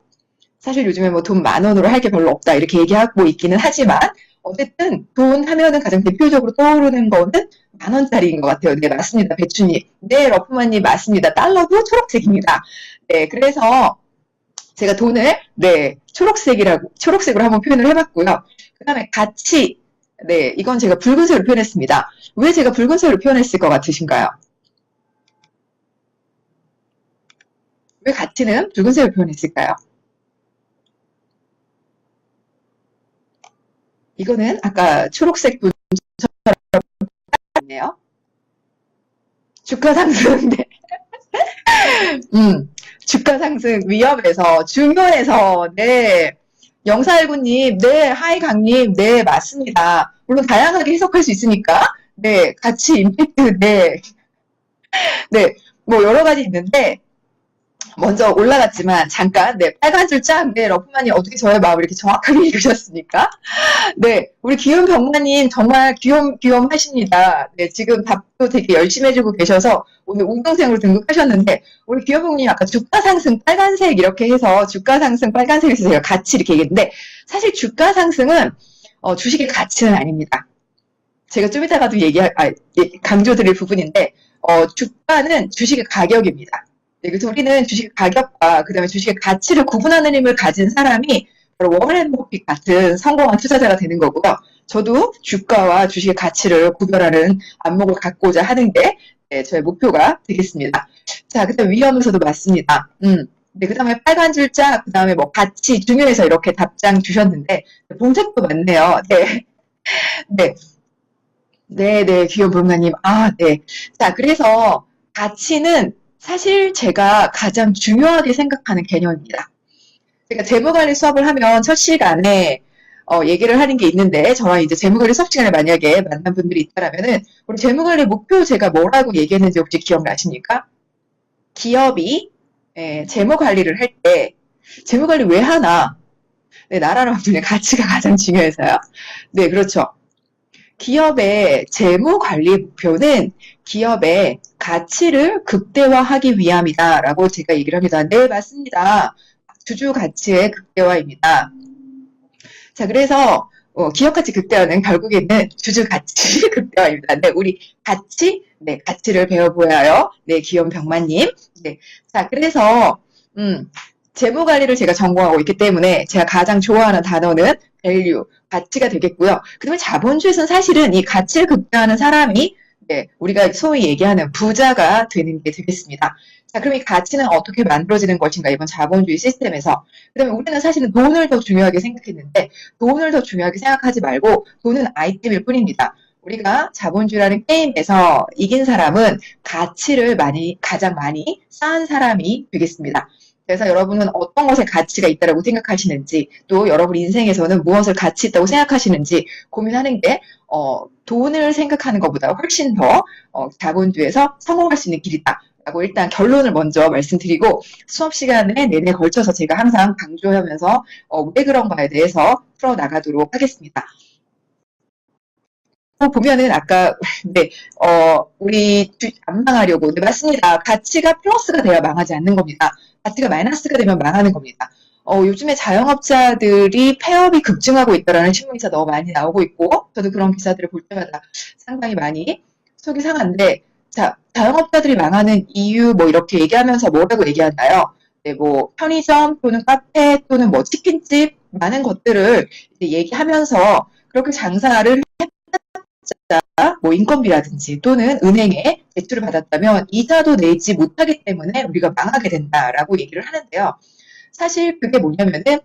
Speaker 1: 사실 요즘에 뭐 돈 10,000원으로 할 게 별로 없다 이렇게 얘기하고 있기는 하지만 어쨌든 돈 하면은 가장 대표적으로 떠오르는 거는 10,000원짜리인 것 같아요. 네, 맞습니다. 배추님. 네, 러프만님 맞습니다. 달러도 초록색입니다. 네, 그래서 제가 돈을 네 초록색으로 한번 표현을 해봤고요. 그 다음에 가치 네, 이건 제가 붉은색으로 표현했습니다. 왜 제가 붉은색으로 표현했을 것 같으신가요? 왜 가치는 붉은색으로 표현했을까요? 이거는 아까 초록색 분이네요. 주가 상승, 네. 주가 상승 위험해서, 중요해서, 네. 영사일구님, 네, 하이 강님, 네, 맞습니다. 물론 다양하게 해석할 수 있으니까, 네, 가치, 임팩트, 네, 네, 뭐 여러 가지 있는데, 먼저 올라갔지만, 잠깐, 네, 빨간 줄짝, 네, 러프만이 어떻게 저의 마음을 이렇게 정확하게 읽으셨습니까? 네, 우리 귀염 병마님 정말 귀염하십니다. 네, 지금 답도 되게 열심히 해주고 계셔서 오늘 우등생으로 등극하셨는데, 우리 귀염 병님 아까 주가 상승 빨간색 이렇게 해서 주가 상승 빨간색에서 제가 가치 이렇게 얘기했는데, 사실 주가 상승은 주식의 가치는 아닙니다. 제가 좀 이따가도 강조드릴 부분인데, 주가는 주식의 가격입니다. 네, 그래서 우리는 주식의 가격과 그 다음에 주식의 가치를 구분하는 힘을 가진 사람이 바로 워렌 버핏 같은 성공한 투자자가 되는 거고요. 저도 주가와 주식의 가치를 구별하는 안목을 갖고자 하는 게 네, 저의 목표가 되겠습니다. 자, 그 다음에 위험에서도 맞습니다. 네, 그 다음에 빨간 줄자, 그 다음에 뭐 가치 중요해서 이렇게 답장 주셨는데 봉색도 맞네요. 네. 네. 네, 귀여운 불가님. 아, 네. 자, 그래서 가치는 사실 제가 가장 중요하게 생각하는 개념입니다. 제가 재무관리 수업을 하면 첫 시간에 얘기를 하는 게 있는데 저와 이제 재무관리 수업 시간에 만약에 만난 분들이 있다라면은 우리 재무관리 목표 제가 뭐라고 얘기했는지 혹시 기억나십니까? 기업이 재무관리를 할 때 재무관리 왜 하나? 네, 나라랑 돈의 가치가 가장 중요해서요. 네, 그렇죠. 기업의 재무 관리 목표는 기업의 가치를 극대화하기 위함이다라고 제가 얘기를 합니다. 네, 맞습니다. 주주 가치의 극대화입니다. 자, 그래서 기업 가치 극대화는 결국에는 주주 가치 극대화입니다. 네, 우리 가치, 네, 가치를 배워보아요. 네, 귀여운 병마님. 네, 자, 그래서 재무 관리를 제가 전공하고 있기 때문에 제가 가장 좋아하는 단어는 value, 가치가 되겠고요. 그다음에 자본주의에서는 사실은 이 가치를 극대화하는 사람이 네, 우리가 소위 얘기하는 부자가 되는 게 되겠습니다. 자, 그럼 이 가치는 어떻게 만들어지는 것인가, 이번 자본주의 시스템에서. 그다음에 우리는 사실은 돈을 더 중요하게 생각했는데 돈을 더 중요하게 생각하지 말고 돈은 아이템일 뿐입니다. 우리가 자본주의라는 게임에서 이긴 사람은 가치를 가장 많이 쌓은 사람이 되겠습니다. 그래서 여러분은 어떤 것에 가치가 있다고 생각하시는지, 또 여러분 인생에서는 무엇을 가치 있다고 생각하시는지 고민하는 게 돈을 생각하는 것보다 훨씬 더 자본주의에서 성공할 수 있는 길이다. 라고 일단 결론을 먼저 말씀드리고 수업 시간에 내내 걸쳐서 제가 항상 강조하면서 왜 그런가에 대해서 풀어나가도록 하겠습니다. 보면은 아까 네, 우리 안 망하려고 네, 맞습니다. 가치가 플러스가 돼야 망하지 않는 겁니다. 가치가 마이너스가 되면 망하는 겁니다. 요즘에 자영업자들이 폐업이 급증하고 있다라는 신문기사 너무 많이 나오고 있고 저도 그런 기사들을 볼 때마다 상당히 많이 속이 상한데 자, 자영업자들이 망하는 이유 뭐 이렇게 얘기하면서 뭐라고 얘기하나요? 네, 뭐 편의점 또는 카페 또는 뭐 치킨집 많은 것들을 얘기하면서 그렇게 장사를 뭐 인건비라든지 또는 은행에 대출을 받았다면 이자도 내지 못하기 때문에 우리가 망하게 된다라고 얘기를 하는데요. 사실 그게 뭐냐면은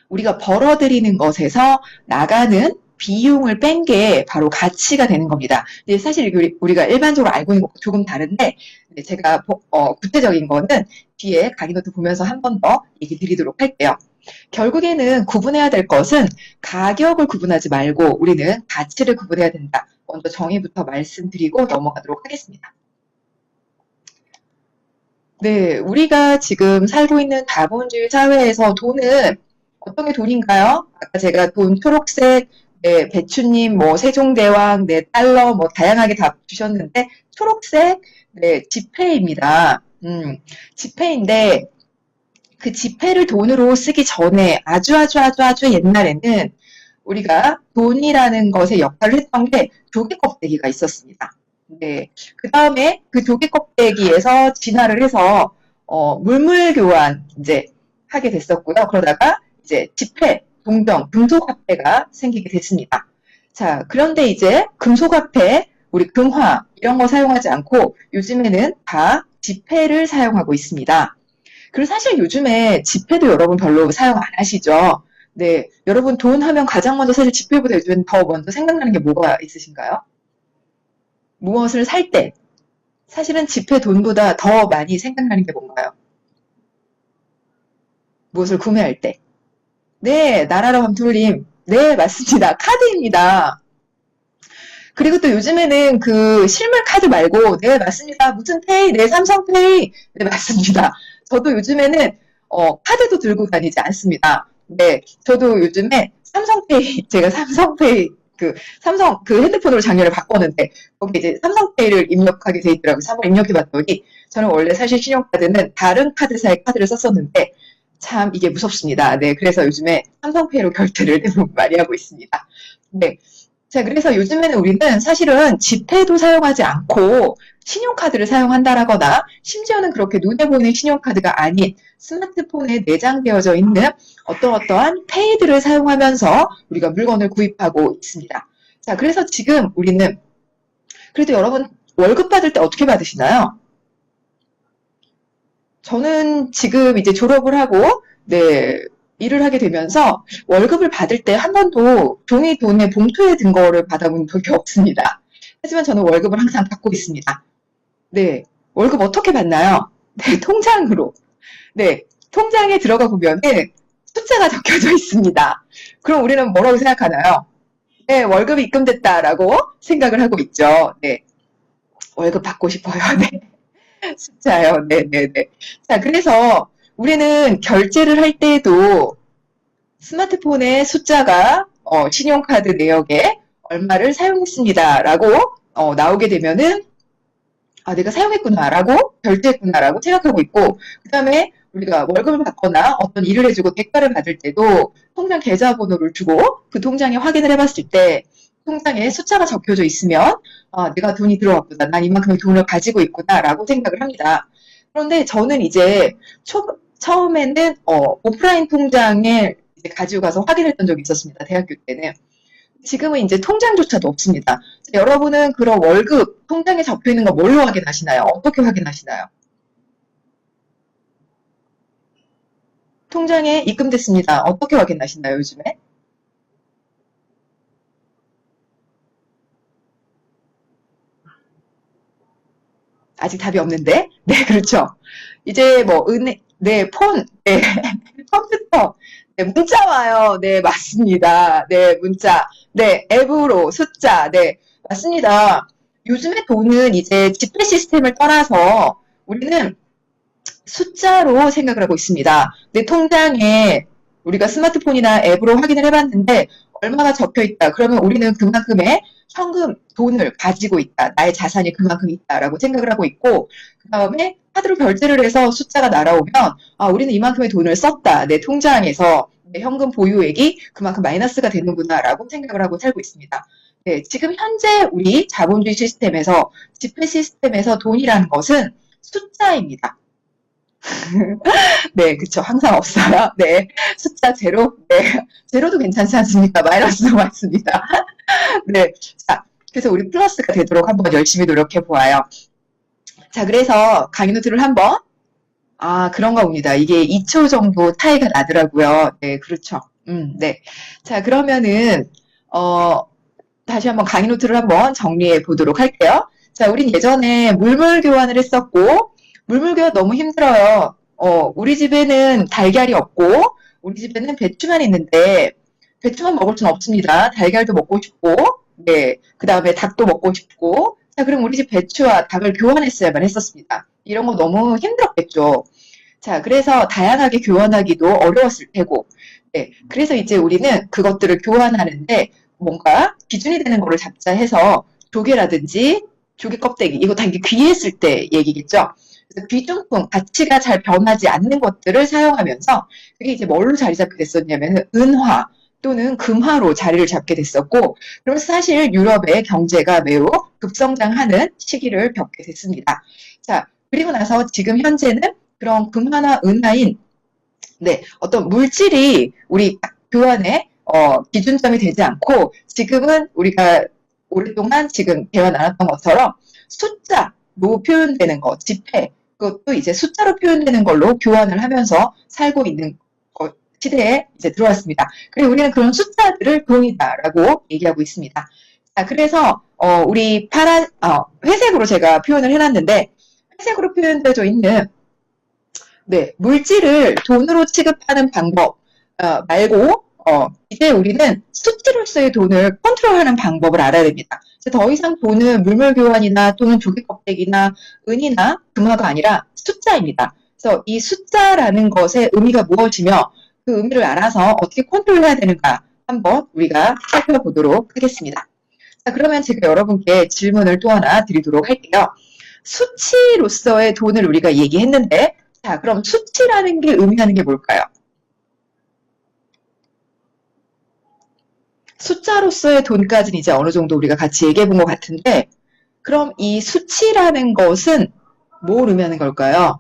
Speaker 1: 우리가 벌어들이는 것에서 나가는 비용을 뺀 게 바로 가치가 되는 겁니다. 근데 사실 우리가 일반적으로 알고 있는 것과 조금 다른데 제가 구체적인 거는 뒤에 강의 노트 보면서 한 번 더 얘기 드리도록 할게요. 결국에는 구분해야 될 것은 가격을 구분하지 말고 우리는 가치를 구분해야 된다. 먼저 정의부터 말씀드리고 넘어가도록 하겠습니다. 네, 우리가 지금 살고 있는 자본주의 사회에서 돈은 어떤 게 돈인가요? 아까 제가 돈 초록색, 네, 배추님, 뭐 세종대왕, 네, 달러, 뭐 다양하게 답 주셨는데 초록색, 네, 지폐입니다. 지폐인데 그 지폐를 돈으로 쓰기 전에 아주 옛날에는 우리가 돈이라는 것의 역할을 했던 게 조개 껍데기가 있었습니다. 네. 그 다음에 그 조개 껍데기에서 진화를 해서 물물 교환 이제 하게 됐었고요. 그러다가 이제 지폐, 동전, 금속 화폐가 생기게 됐습니다. 자, 그런데 이제 금속화폐, 우리 금화 이런 거 사용하지 않고 요즘에는 다 지폐를 사용하고 있습니다. 그리고 사실 요즘에 지폐도 여러분 별로 사용 안 하시죠? 네, 여러분 돈 하면 가장 먼저 사실 지폐보다 요즘 더 먼저 생각나는 게 뭐가 있으신가요? 무엇을 살 때, 사실은 지폐 돈보다 더 많이 생각나는 게 뭔가요? 무엇을 구매할 때. 네, 나라로 함툴림. 네, 맞습니다. 카드입니다. 그리고 또 요즘에는 그 실물 카드 말고, 네, 맞습니다. 무슨 페이, 네, 삼성페이. 네, 맞습니다. 저도 요즘에는, 카드도 들고 다니지 않습니다. 네, 저도 요즘에 삼성페이, 제가 삼성페이, 삼성, 핸드폰으로 작년에 바꿨는데, 거기 이제 삼성페이를 입력하게 돼 있더라고요. 한번 입력해 봤더니, 저는 원래 사실 신용카드는 다른 카드사의 카드를 썼었는데, 참 이게 무섭습니다. 네, 그래서 요즘에 삼성페이로 결제를 대부분 많이 하고 있습니다. 네. 자, 그래서 요즘에는 우리는 사실은 지폐도 사용하지 않고 신용카드를 사용한다라거나 심지어는 그렇게 눈에 보이는 신용카드가 아닌 스마트폰에 내장되어져 있는 어떠한 페이드를 사용하면서 우리가 물건을 구입하고 있습니다. 자, 그래서 지금 우리는 그래도 여러분 월급 받을 때 어떻게 받으시나요? 저는 지금 이제 졸업을 하고, 네, 일을 하게 되면서 월급을 받을 때 한 번도 종이 돈에 봉투에 든 거를 받아본 적이 없습니다. 하지만 저는 월급을 항상 받고 있습니다. 네, 월급 어떻게 받나요? 네, 통장으로. 네, 통장에 들어가 보면은 숫자가 적혀져 있습니다. 그럼 우리는 뭐라고 생각하나요? 네, 월급이 입금됐다라고 생각을 하고 있죠. 네, 월급 받고 싶어요. 네. 숫자요. 네네네. 자, 그래서 우리는 결제를 할 때에도 스마트폰에 숫자가 신용카드 내역에 얼마를 사용했습니다라고 나오게 되면은 아, 내가 사용했구나라고 결제했구나라고 생각하고 있고 그다음에 우리가 월급을 받거나 어떤 일을 해주고 대가를 받을 때도 통장 계좌번호를 주고 그 통장에 확인을 해봤을 때 통장에 숫자가 적혀져 있으면 아, 내가 돈이 들어왔구나. 난 이만큼의 돈을 가지고 있구나라고 생각을 합니다. 그런데 저는 이제 처음에는 오프라인 통장에 이제 가지고 가서 확인했던 적이 있었습니다. 대학교 때는. 지금은 이제 통장조차도 없습니다. 여러분은 그런 월급 통장에 적혀 있는 거 뭘로 확인하시나요? 어떻게 확인하시나요? 통장에 입금됐습니다. 어떻게 확인하시나요, 요즘에? 아직 답이 없는데? 네, 그렇죠. 이제 뭐 은행, 네, 네, 컴퓨터, 네, 문자 와요. 네, 맞습니다. 네, 문자, 네, 앱으로 숫자, 네, 맞습니다. 요즘의 돈은 이제 지폐 시스템을 떠나서 우리는 숫자로 생각을 하고 있습니다. 내 통장에 우리가 스마트폰이나 앱으로 확인을 해봤는데 얼마가 적혀 있다. 그러면 우리는 그만큼의 현금, 돈을 가지고 있다. 나의 자산이 그만큼 있다라고 생각을 하고 있고 그 다음에 카드로 결제를 해서 숫자가 날아오면 아, 우리는 이만큼의 돈을 썼다. 내 통장에서 내 현금 보유액이 그만큼 마이너스가 되는구나라고 생각을 하고 살고 있습니다. 네, 지금 현재 우리 자본주의 시스템에서 지폐 시스템에서 돈이라는 것은 숫자입니다. 네, 그쵸. 항상 없어요. 네. 숫자 제로? 네. 제로도 괜찮지 않습니까? 마이너스도 많습니다. 네. 자, 그래서 우리 플러스가 되도록 한번 열심히 노력해 보아요. 자, 그래서 강의 노트를 한번, 아, 그런가 봅니다. 이게 2초 정도 차이가 나더라고요. 네, 그렇죠. 네. 자, 그러면은, 어, 다시 한번 강의 노트를 한번 정리해 보도록 할게요. 자, 우린 예전에 물물 교환을 했었고, 물물 교환 너무 힘들어요. 우리 집에는 달걀이 없고, 우리 집에는 배추만 있는데, 배추만 먹을 순 없습니다. 달걀도 먹고 싶고, 네, 그 다음에 닭도 먹고 싶고, 자, 그럼 우리 집 배추와 닭을 교환했어야만 했었습니다. 이런 거 너무 힘들었겠죠. 자, 그래서 다양하게 교환하기도 어려웠을 테고, 네, 그래서 이제 우리는 그것들을 교환하는데 뭔가 기준이 되는 거를 잡자 해서 조개라든지 조개 껍데기, 이거 다 이게 귀했을 때 얘기겠죠. 그래서 귀중품, 가치가 잘 변하지 않는 것들을 사용하면서 그게 이제 뭘로 자리 잡게 됐었냐면 은화 또는 금화로 자리를 잡게 됐었고, 그러면서 사실 유럽의 경제가 매우 급성장하는 시기를 겪게 됐습니다. 자, 그리고 나서 지금 현재는 그런 금화나 은화인 네, 어떤 물질이 우리 교환에 기준점이 되지 않고 지금은 우리가 오랫동안 지금 대화 나눴던 것처럼 숫자로 표현되는 거, 지폐, 그것도 이제 숫자로 표현되는 걸로 교환을 하면서 살고 있는 시대에 이제 들어왔습니다. 그리고 우리는 그런 숫자들을 돈이다라고 얘기하고 있습니다. 자, 그래서 우리 회색으로 제가 표현을 해놨는데 회색으로 표현되어 있는 물질을 돈으로 취급하는 방법 말고 이제 우리는 수치로서의 돈을 컨트롤하는 방법을 알아야 됩니다. 더 이상 돈은 물물 교환이나 또는 조개 껍데기나 은이나 금화가 아니라 숫자입니다. 그래서 이 숫자라는 것의 의미가 무엇이며 그 의미를 알아서 어떻게 컨트롤해야 되는가 한번 우리가 살펴보도록 하겠습니다. 자, 그러면 제가 여러분께 질문을 또 하나 드리도록 할게요. 수치로서의 돈을 우리가 얘기했는데 자, 그럼 수치라는 게 의미하는 게 뭘까요? 숫자로서의 돈까지는 이제 어느 정도 우리가 같이 얘기해 본 것 같은데 그럼 이 수치라는 것은 뭘 의미하는 걸까요?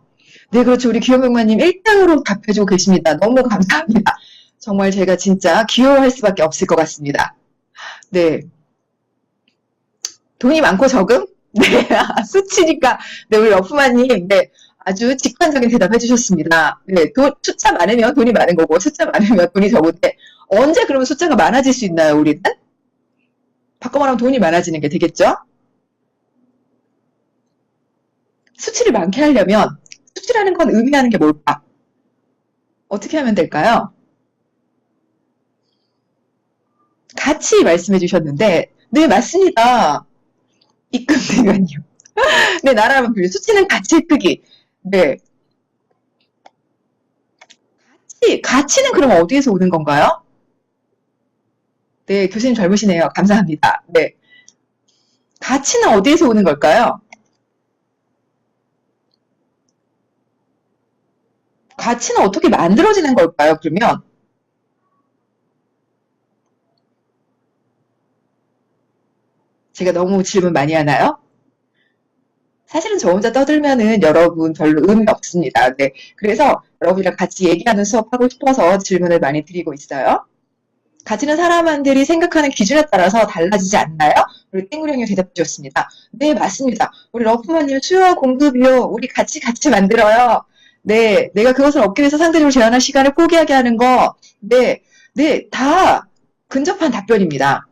Speaker 1: 네, 그렇죠. 우리 귀염병마님 1등으로 답해주고 계십니다. 너무 감사합니다. 정말 제가 진짜 귀여워할 수밖에 없을 것 같습니다. 네. 돈이 많고 적음? 네, 수치니까. 네, 우리 러프마님, 네, 아주 직관적인 대답해 주셨습니다. 네, 숫자 많으면 돈이 많은 거고, 숫자 많으면 돈이 적은데, 언제 그러면 숫자가 많아질 수 있나요, 우리는? 바꿔 말하면 돈이 많아지는 게 되겠죠? 수치를 많게 하려면, 수치라는 건 의미하는 게 뭘까? 어떻게 하면 될까요? 같이 말씀해 주셨는데, 네, 맞습니다. 입금 대변이요. 네, 나라면 불려. 수치는 가치의 크기. 네. 가치는 그럼 어디에서 오는 건가요? 네, 교수님 젊으시네요. 감사합니다. 네. 가치는 어디에서 오는 걸까요? 가치는 어떻게 만들어지는 걸까요, 그러면? 제가 너무 질문 많이 하나요? 사실은 저 혼자 떠들면은 여러분 별로 의미 없습니다. 네. 그래서 여러분이랑 같이 얘기하는 수업하고 싶어서 질문을 많이 드리고 있어요. 가치는 사람들이 생각하는 기준에 따라서 달라지지 않나요? 우리 땡구리 형이 대답해 주셨습니다. 네, 맞습니다. 우리 러프마님 수요와 공급이요. 우리 같이 만들어요. 네, 내가 그것을 얻기 위해서 상대적으로 제한할 시간을 포기하게 하는 거. 네, 네, 다 근접한 답변입니다.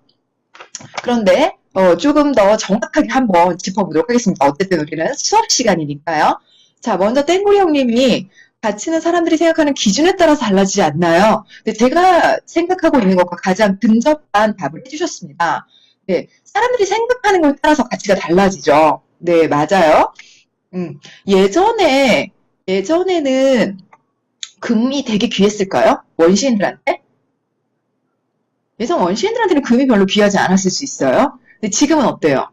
Speaker 1: 그런데 조금 더 정확하게 한번 짚어보도록 하겠습니다. 어쨌든 우리는 수업 시간이니까요. 자, 먼저 땡구리 형님이 가치는 사람들이 생각하는 기준에 따라서 달라지지 않나요? 근데 제가 생각하고 있는 것과 가장 근접한 답을 해주셨습니다. 네, 사람들이 생각하는 것에 따라서 가치가 달라지죠. 네, 맞아요. 예전에는 금이 되게 귀했을까요? 원시인들한테? 예전 원시인들한테는 금이 별로 귀하지 않았을 수 있어요. 근데 지금은 어때요?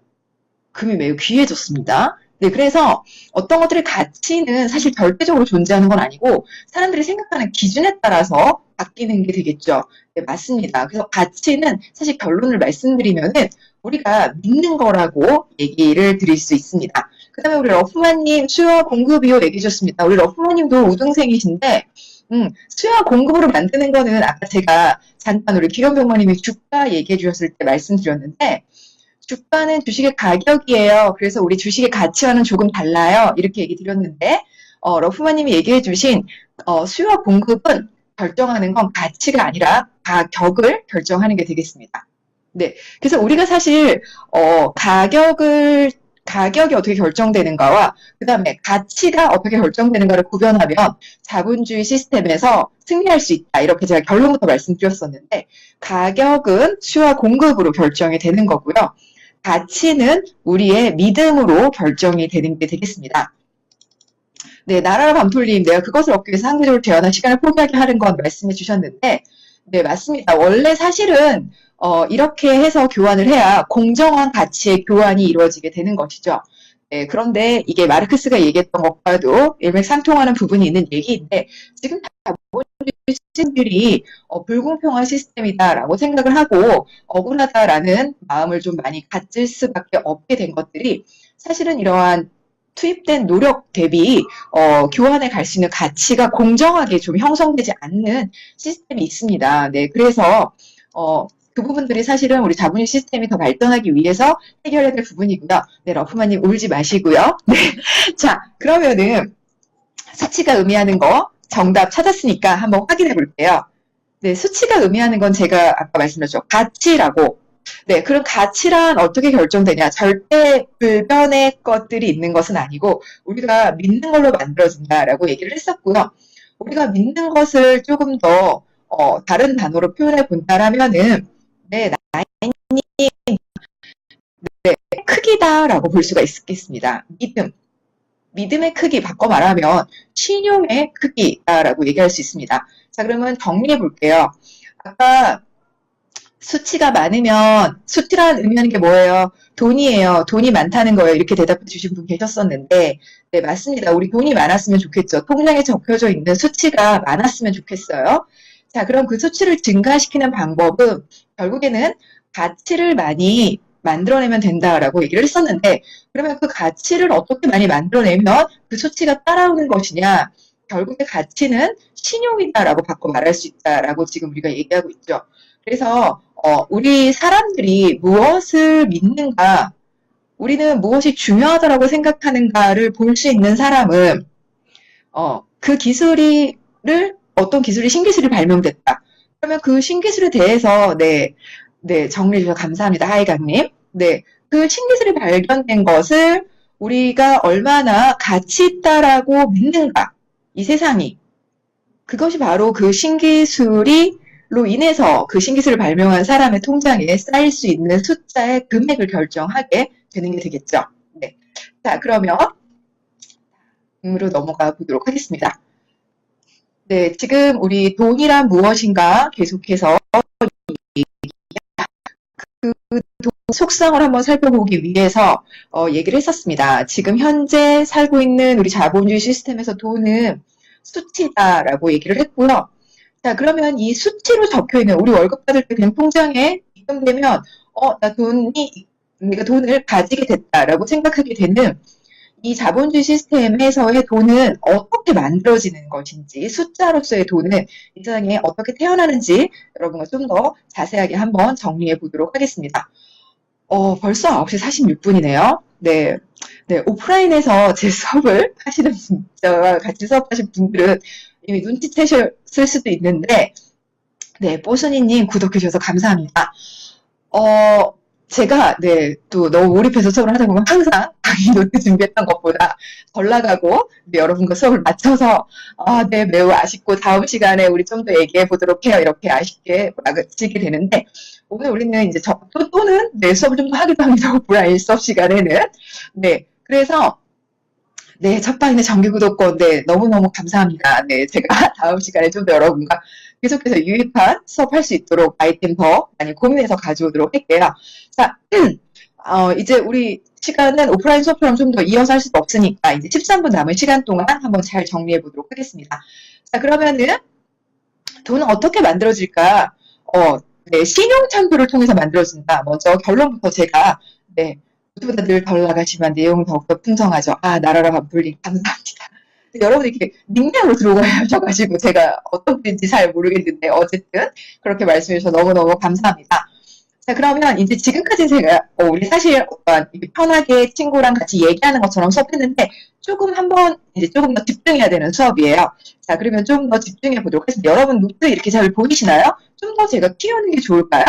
Speaker 1: 금이 매우 귀해졌습니다. 네, 그래서 어떤 것들의 가치는 사실 절대적으로 존재하는 건 아니고 사람들이 생각하는 기준에 따라서 바뀌는 게 되겠죠. 네, 맞습니다. 그래서 가치는 사실 결론을 말씀드리면은 우리가 믿는 거라고 얘기를 드릴 수 있습니다. 그 다음에 우리 러프마님 수요와 공급 이유 얘기해 주셨습니다. 우리 러프마님도 우등생이신데 수요와 공급으로 만드는 거는 아까 제가 잠깐 우리 기현병마님이 주가 얘기해 주셨을 때 말씀드렸는데 주가는 주식의 가격이에요. 그래서 우리 주식의 가치와는 조금 달라요. 이렇게 얘기 드렸는데 러프마님이 얘기해 주신 수요와 공급은 결정하는 건 가치가 아니라 가격을 결정하는 게 되겠습니다. 네, 그래서 우리가 사실 가격이 어떻게 결정되는가와 그 다음에 가치가 어떻게 결정되는가를 구별하면 자본주의 시스템에서 승리할 수 있다. 이렇게 제가 결론부터 말씀드렸었는데 가격은 수요와 공급으로 결정이 되는 거고요. 가치는 우리의 믿음으로 결정이 되는 게 되겠습니다. 네, 나라라 밤톨님, 내가 그것을 얻기 위해서 상대적으로 제한한 시간을 포기하게 하는 건 말씀해 주셨는데, 네, 맞습니다. 원래 사실은 이렇게 해서 교환을 해야 공정한 가치의 교환이 이루어지게 되는 것이죠. 네, 그런데 이게 마르크스가 얘기했던 것과도 일맥상통하는 부분이 있는 얘기인데 지금 자본주의 시스템들이 불공평한 시스템이다라고 생각을 하고 억울하다라는 마음을 좀 많이 가질 수밖에 없게 된 것들이 사실은 이러한 투입된 노력 대비 교환에 갈 수 있는 가치가 공정하게 좀 형성되지 않는 시스템이 있습니다. 네, 그래서 그 부분들이 사실은 우리 자본주의 시스템이 더 발전하기 위해서 해결해야 될 부분이고요. 네, 러프만님 울지 마시고요. 네. 자, 그러면은 수치가 의미하는 거 정답 찾았으니까 한번 확인해 볼게요. 네, 수치가 의미하는 건 제가 아까 말씀드렸죠. 가치라고. 네, 그럼 가치란 어떻게 결정되냐? 절대 불변의 것들이 있는 것은 아니고 우리가 믿는 걸로 만들어진다라고 얘기를 했었고요. 우리가 믿는 것을 조금 더 다른 단어로 표현해 본다라면은 네, 나인이 네, 크기다라고 볼 수가 있겠습니다. 믿음의 크기 바꿔 말하면 신용의 크기다라고 얘기할 수 있습니다. 자, 그러면 정리해 볼게요. 아까 수치가 많으면 수치란 의미하는 게 뭐예요? 돈이에요. 돈이 많다는 거예요. 이렇게 대답해 주신 분 계셨었는데 네, 맞습니다. 우리 돈이 많았으면 좋겠죠. 통장에 적혀져 있는 수치가 많았으면 좋겠어요. 자, 그럼 그 수치를 증가시키는 방법은 결국에는 가치를 많이 만들어내면 된다라고 얘기를 했었는데 그러면 그 가치를 어떻게 많이 만들어내면 그 수치가 따라오는 것이냐? 결국에 가치는 신용이다라고 바꿔 말할 수 있다라고 지금 우리가 얘기하고 있죠. 그래서 우리 사람들이 무엇을 믿는가, 우리는 무엇이 중요하다라고 생각하는가를 볼 수 있는 사람은 그 어떤 기술이 신기술이 발명됐다. 그러면 그 신기술에 대해서 네, 정리해 주셔서 감사합니다. 하이강님. 네, 그 신기술이 발견된 것을 우리가 얼마나 가치 있다라고 믿는가, 이 세상이. 그것이 바로 그 신기술로 인해서 그 신기술을 발명한 사람의 통장에 쌓일 수 있는 숫자의 금액을 결정하게 되는 게 되겠죠. 네. 자, 그러면 으로 넘어가 보도록 하겠습니다. 네, 지금 우리 돈이란 무엇인가 계속해서 그 속성을 한번 살펴보기 위해서 얘기를 했었습니다. 지금 현재 살고 있는 우리 자본주의 시스템에서 돈은 수치다라고 얘기를 했고요. 자, 그러면 이 수치로 적혀있는 우리 월급 받을 때 그냥 통장에 입금되면 내가 돈을 가지게 됐다라고 생각하게 되는 이 자본주의 시스템에서의 돈은 어떻게 만들어지는 것인지, 숫자로서의 돈은 이 세상에 어떻게 태어나는지 여러분과 좀 더 자세하게 한번 정리해 보도록 하겠습니다. 벌써 9시 46분이네요. 네. 네, 오프라인에서 제 수업을 하시는 저와 같이 수업하신 분들은 이미 눈치채셨을 수도 있는데, 네, 뽀순이님 구독해주셔서 감사합니다. 제가, 네, 또 너무 몰입해서 수업을 하다 보면 항상 강의 노트 준비했던 것보다 덜 나가고, 네, 여러분과 수업을 마쳐서, 네, 매우 아쉽고, 다음 시간에 우리 좀 더 얘기해 보도록 해요. 이렇게 아쉽게 마치게 되는데, 오늘 우리는 이제 또는, 네, 수업을 좀 더 하기도 합니다. 오프라인 수업 시간에는. 네, 그래서, 네, 첫방이네 정기구독권, 네, 너무너무 감사합니다. 네, 제가 다음 시간에 좀 더 여러분과 계속해서 유익한 수업할 수 있도록 아이템 더 많이 고민해서 가져오도록 할게요. 자, 이제 우리 시간은 오프라인 수업처럼 좀 더 이어서 할 수도 없으니까 이제 13분 남은 시간 동안 한번 잘 정리해 보도록 하겠습니다. 자, 그러면은 돈은 어떻게 만들어질까? 네, 신용창구를 통해서 만들어진다. 먼저 결론부터 제가, 네, 모두보다 늘 덜 나가지만 내용은 더욱더 풍성하죠. 나라라 반풀링 감사합니다. 여러분이 이렇게 닉네임으로 들어오셔가지고 제가 어떤 분인지 잘 모르겠는데 어쨌든 그렇게 말씀해 주셔서 너무너무 감사합니다. 자, 그러면 이제 지금까지 제가 우리 사실 편하게 친구랑 같이 얘기하는 것처럼 수업했는데 조금 한번 이제 조금 더 집중해야 되는 수업이에요. 자, 그러면 좀 더 집중해 보도록 하겠습니다. 여러분 노트 이렇게 잘 보이시나요? 좀 더 제가 키우는 게 좋을까요?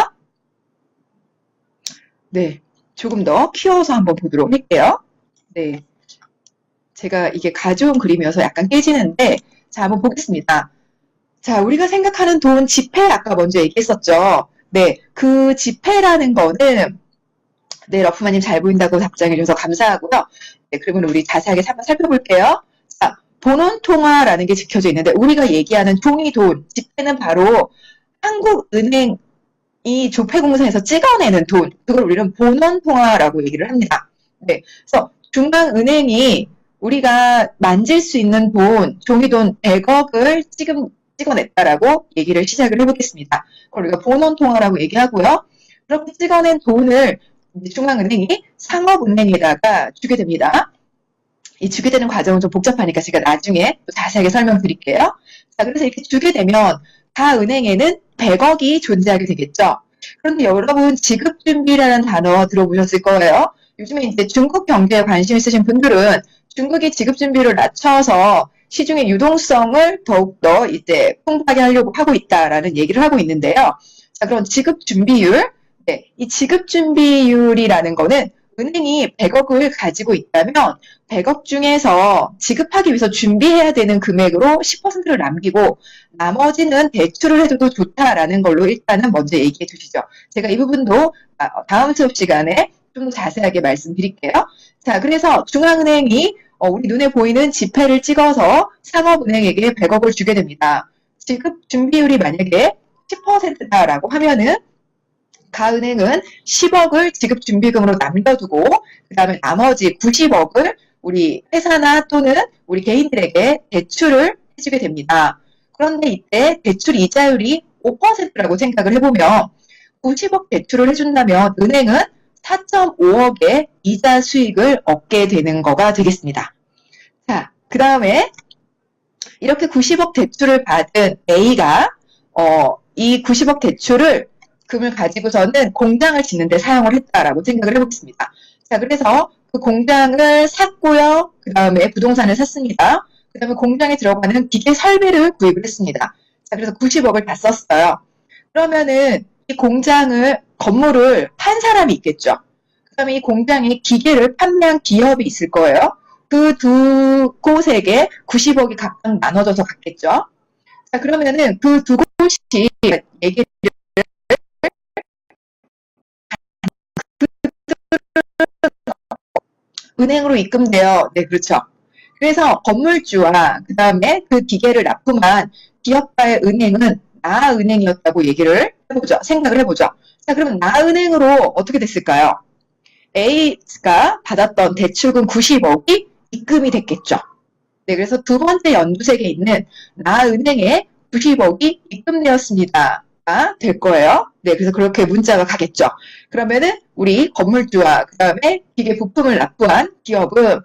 Speaker 1: 네, 조금 더 키워서 한번 보도록 할게요. 네. 제가 이게 가져온 그림이어서 약간 깨지는데, 자, 한번 보겠습니다. 자, 우리가 생각하는 돈 지폐 아까 먼저 얘기했었죠. 네, 그 지폐라는 거는, 네, 러프마님 잘 보인다고 답장해줘서 감사하고요. 네, 그러면 우리 자세하게 한번 살펴볼게요. 자, 본원통화라는 게 지켜져 있는데, 우리가 얘기하는 종이돈, 지폐는 바로 한국은행이 조폐공사에서 찍어내는 돈, 그걸 우리는 본원통화라고 얘기를 합니다. 네, 그래서 중앙은행이 우리가 만질 수 있는 돈, 종이돈 100억을 찍어냈다라고 얘기를 시작을 해보겠습니다. 그걸 우리가 본원통화라고 얘기하고요. 그렇게 찍어낸 돈을 중앙은행이 상업은행에다가 주게 됩니다. 이 주게 되는 과정은 좀 복잡하니까 제가 나중에 또 자세하게 설명드릴게요. 자, 그래서 이렇게 주게 되면 은행에는 100억이 존재하게 되겠죠. 그런데 여러분 지급준비라는 단어 들어보셨을 거예요. 요즘에 이제 중국 경제에 관심 있으신 분들은 중국이 지급준비를 낮춰서 시중의 유동성을 더욱더 이제 풍부하게 하려고 하고 있다라는 얘기를 하고 있는데요. 자, 그럼 지급준비율. 네, 이 지급준비율이라는 거는 은행이 100억을 가지고 있다면 100억 중에서 지급하기 위해서 준비해야 되는 금액으로 10%를 남기고 나머지는 대출을 해줘도 좋다라는 걸로 일단은 먼저 얘기해 주시죠. 제가 이 부분도 다음 수업 시간에 좀 더 자세하게 말씀드릴게요. 자, 그래서 중앙은행이 우리 눈에 보이는 지폐를 찍어서 상업은행에게 100억을 주게 됩니다. 지급 준비율이 만약에 10%다라고 하면은 가은행은 10억을 지급준비금으로 남겨두고 그 다음에 나머지 90억을 우리 회사나 또는 우리 개인들에게 대출을 해주게 됩니다. 그런데 이때 대출 이자율이 5%라고 생각을 해보면 90억 대출을 해준다면 은행은 4.5억의 이자 수익을 얻게 되는 거가 되겠습니다. 자, 그 다음에 이렇게 90억 대출을 받은 A가 이 90억 대출을 금을 가지고서는 공장을 짓는 데 사용을 했다라고 생각을 해보겠습니다. 자, 그래서 그 공장을 샀고요. 그 다음에 부동산을 샀습니다. 그 다음에 공장에 들어가는 기계 설비를 구입을 했습니다. 자, 그래서 90억을 다 썼어요. 그러면은 이 건물을 판 사람이 있겠죠. 그 다음에 이 공장에 기계를 판매한 기업이 있을 거예요. 그 두 곳에게 90억이 각각 나눠져서 갔겠죠. 자, 그러면은 그 두 곳이 얘기를 은행으로 입금돼요. 네, 그렇죠. 그래서 건물주와 그 다음에 그 기계를 납품한 기업과의 은행은 나은행이었다고 얘기를 해보죠. 생각을 해보죠. 자, 그러면 나은행으로 어떻게 됐을까요? A가 받았던 대출금 90억이 입금이 됐겠죠. 네, 그래서 두 번째 연두색에 있는 나은행에 90억이 입금되었습니다. 될 거예요. 네, 그래서 그렇게 문자가 가겠죠. 그러면은 우리 건물주와 그 다음에 기계 부품을 납부한 기업은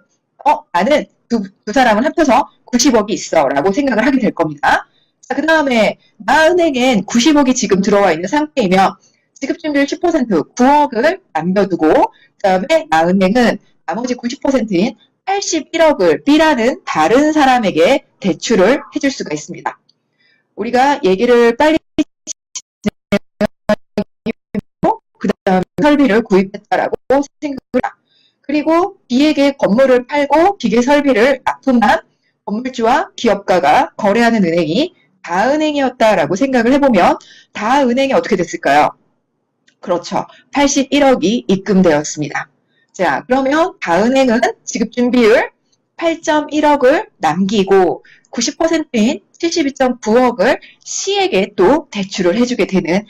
Speaker 1: 나는 두 사람을 합쳐서 90억이 있어 라고 생각을 하게 될 겁니다. 자, 그 다음에 나은행엔 90억이 지금 들어와 있는 상태이면 지급준비율 10% 9억을 남겨두고 그 다음에 나은행은 나머지 90%인 81억을 B라는 다른 사람에게 대출을 해줄 수가 있습니다. 우리가 얘기를 빨리 그 다음에 설비를 구입했다라고 생각을 합니다. 그리고 B에게 건물을 팔고 기계 설비를 납품한 건물주와 기업가가 거래하는 은행이 다은행이었다라고 생각을 해보면 다은행이 어떻게 됐을까요? 그렇죠. 81억이 입금되었습니다. 자, 그러면 다은행은 지급준비율 8.1억을 남기고 90%인 72.9억을 C에게 또 대출을 해주게 되는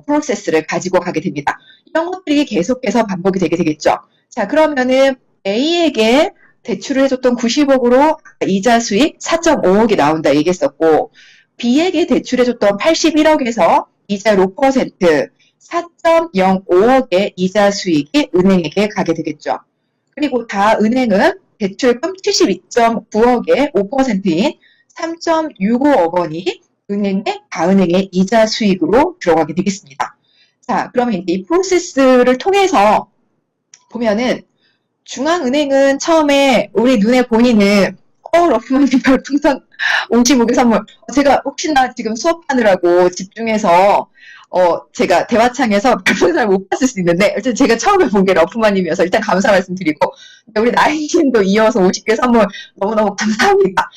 Speaker 1: 프로세스를 가지고 가게 됩니다. 이런 것들이 계속해서 반복이 되게 되겠죠. 자, 그러면은 A에게 대출을 해줬던 90억으로 이자 수익 4.5억이 나온다 얘기했었고 B에게 대출해줬던 81억에서 이자 5% 4.05억의 이자 수익이 은행에게 가게 되겠죠. 그리고 다은행은 대출금 72.9억의 5%인 3.65억 원이 다은행의 이자 수익으로 들어가게 되겠습니다. 자, 그러면 이제 이 프로세스를 통해서 보면은 중앙은행은 처음에 우리 눈에 보이는 러프만님 별풍선 55개 선물. 제가 혹시나 지금 수업하느라고 집중해서 제가 대화창에서 별풍선을 못 봤을 수 있는데 일단 제가 처음에 본 게 러프만님이어서 일단 감사 말씀드리고 우리 나인님도 이어서 50개 선물 너무너무 감사합니다.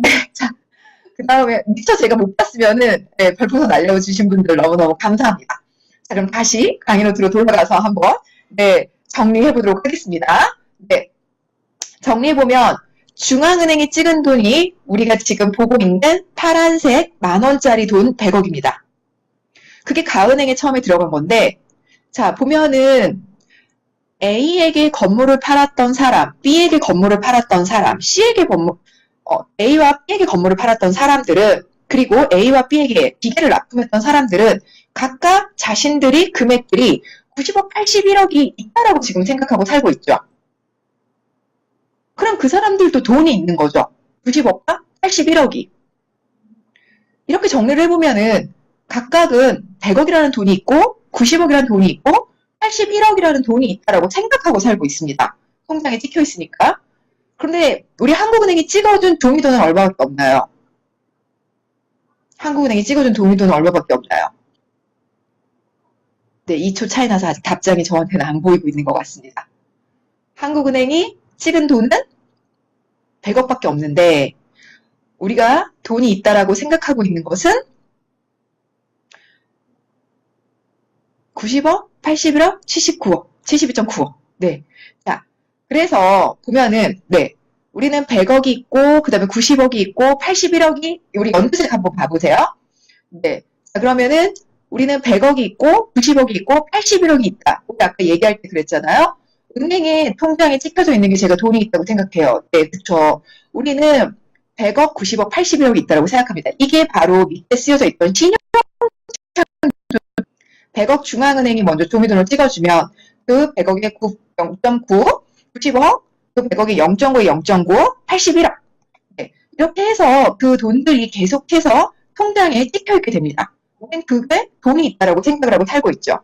Speaker 1: 네, 자, 그 다음에 미처 제가 못 봤으면은 네, 별풍선 알려주신 분들 너무너무 감사합니다. 자, 그럼 다시 강의로 돌아가서 한번 네, 정리해보도록 하겠습니다. 네, 정리해보면 중앙은행이 찍은 돈이 우리가 지금 보고 있는 파란색 만원짜리 돈 100억입니다. 그게 가은행에 처음에 들어간 건데 자, 보면은 A에게 건물을 팔았던 사람, B에게 건물을 팔았던 사람, C에게 A와 B에게 건물을 팔았던 사람들은 그리고 A와 B에게 기계를 납품했던 사람들은 각각 자신들이 금액들이 90억, 81억이 있다라고 지금 생각하고 살고 있죠. 그럼 그 사람들도 돈이 있는 거죠. 90억과 81억이. 이렇게 정리를 해보면은 각각은 100억이라는 돈이 있고 90억이라는 돈이 있고 81억이라는 돈이 있다라고 생각하고 살고 있습니다. 통장에 찍혀 있으니까. 그런데 우리 한국은행이 찍어준 종이돈은 얼마밖에 없나요? 한국은행이 찍어준 종이돈은 얼마밖에 없나요? 네, 2초 차이 나서 아직 답장이 저한테는 안 보이고 있는 것 같습니다. 한국은행이 찍은 돈은 100억밖에 없는데 우리가 돈이 있다라고 생각하고 있는 것은 90억, 81억, 79억, 72.9억. 네. 자, 그래서 보면은, 네. 우리는 100억이 있고, 그 다음에 90억이 있고, 81억이, 우리 연두색 한번 봐보세요. 네. 자, 그러면은, 우리는 100억이 있고, 90억이 있고, 81억이 있다. 우리 아까 얘기할 때 그랬잖아요. 은행에 통장에 찍혀져 있는 게 제가 돈이 있다고 생각해요. 네, 그쵸. 우리는 100억, 90억, 81억이 있다고 생각합니다. 이게 바로 밑에 쓰여져 있던 신용 100억 중앙은행이 먼저 종이돈을 찍어주면 그 100억에 0.9, 90억, 그 100억에 0.9에 0.9, 81억. 네. 이렇게 해서 그 돈들이 계속해서 통장에 찍혀있게 됩니다. 우리는 그게 돈이 있다라고 생각을 하고 살고 있죠.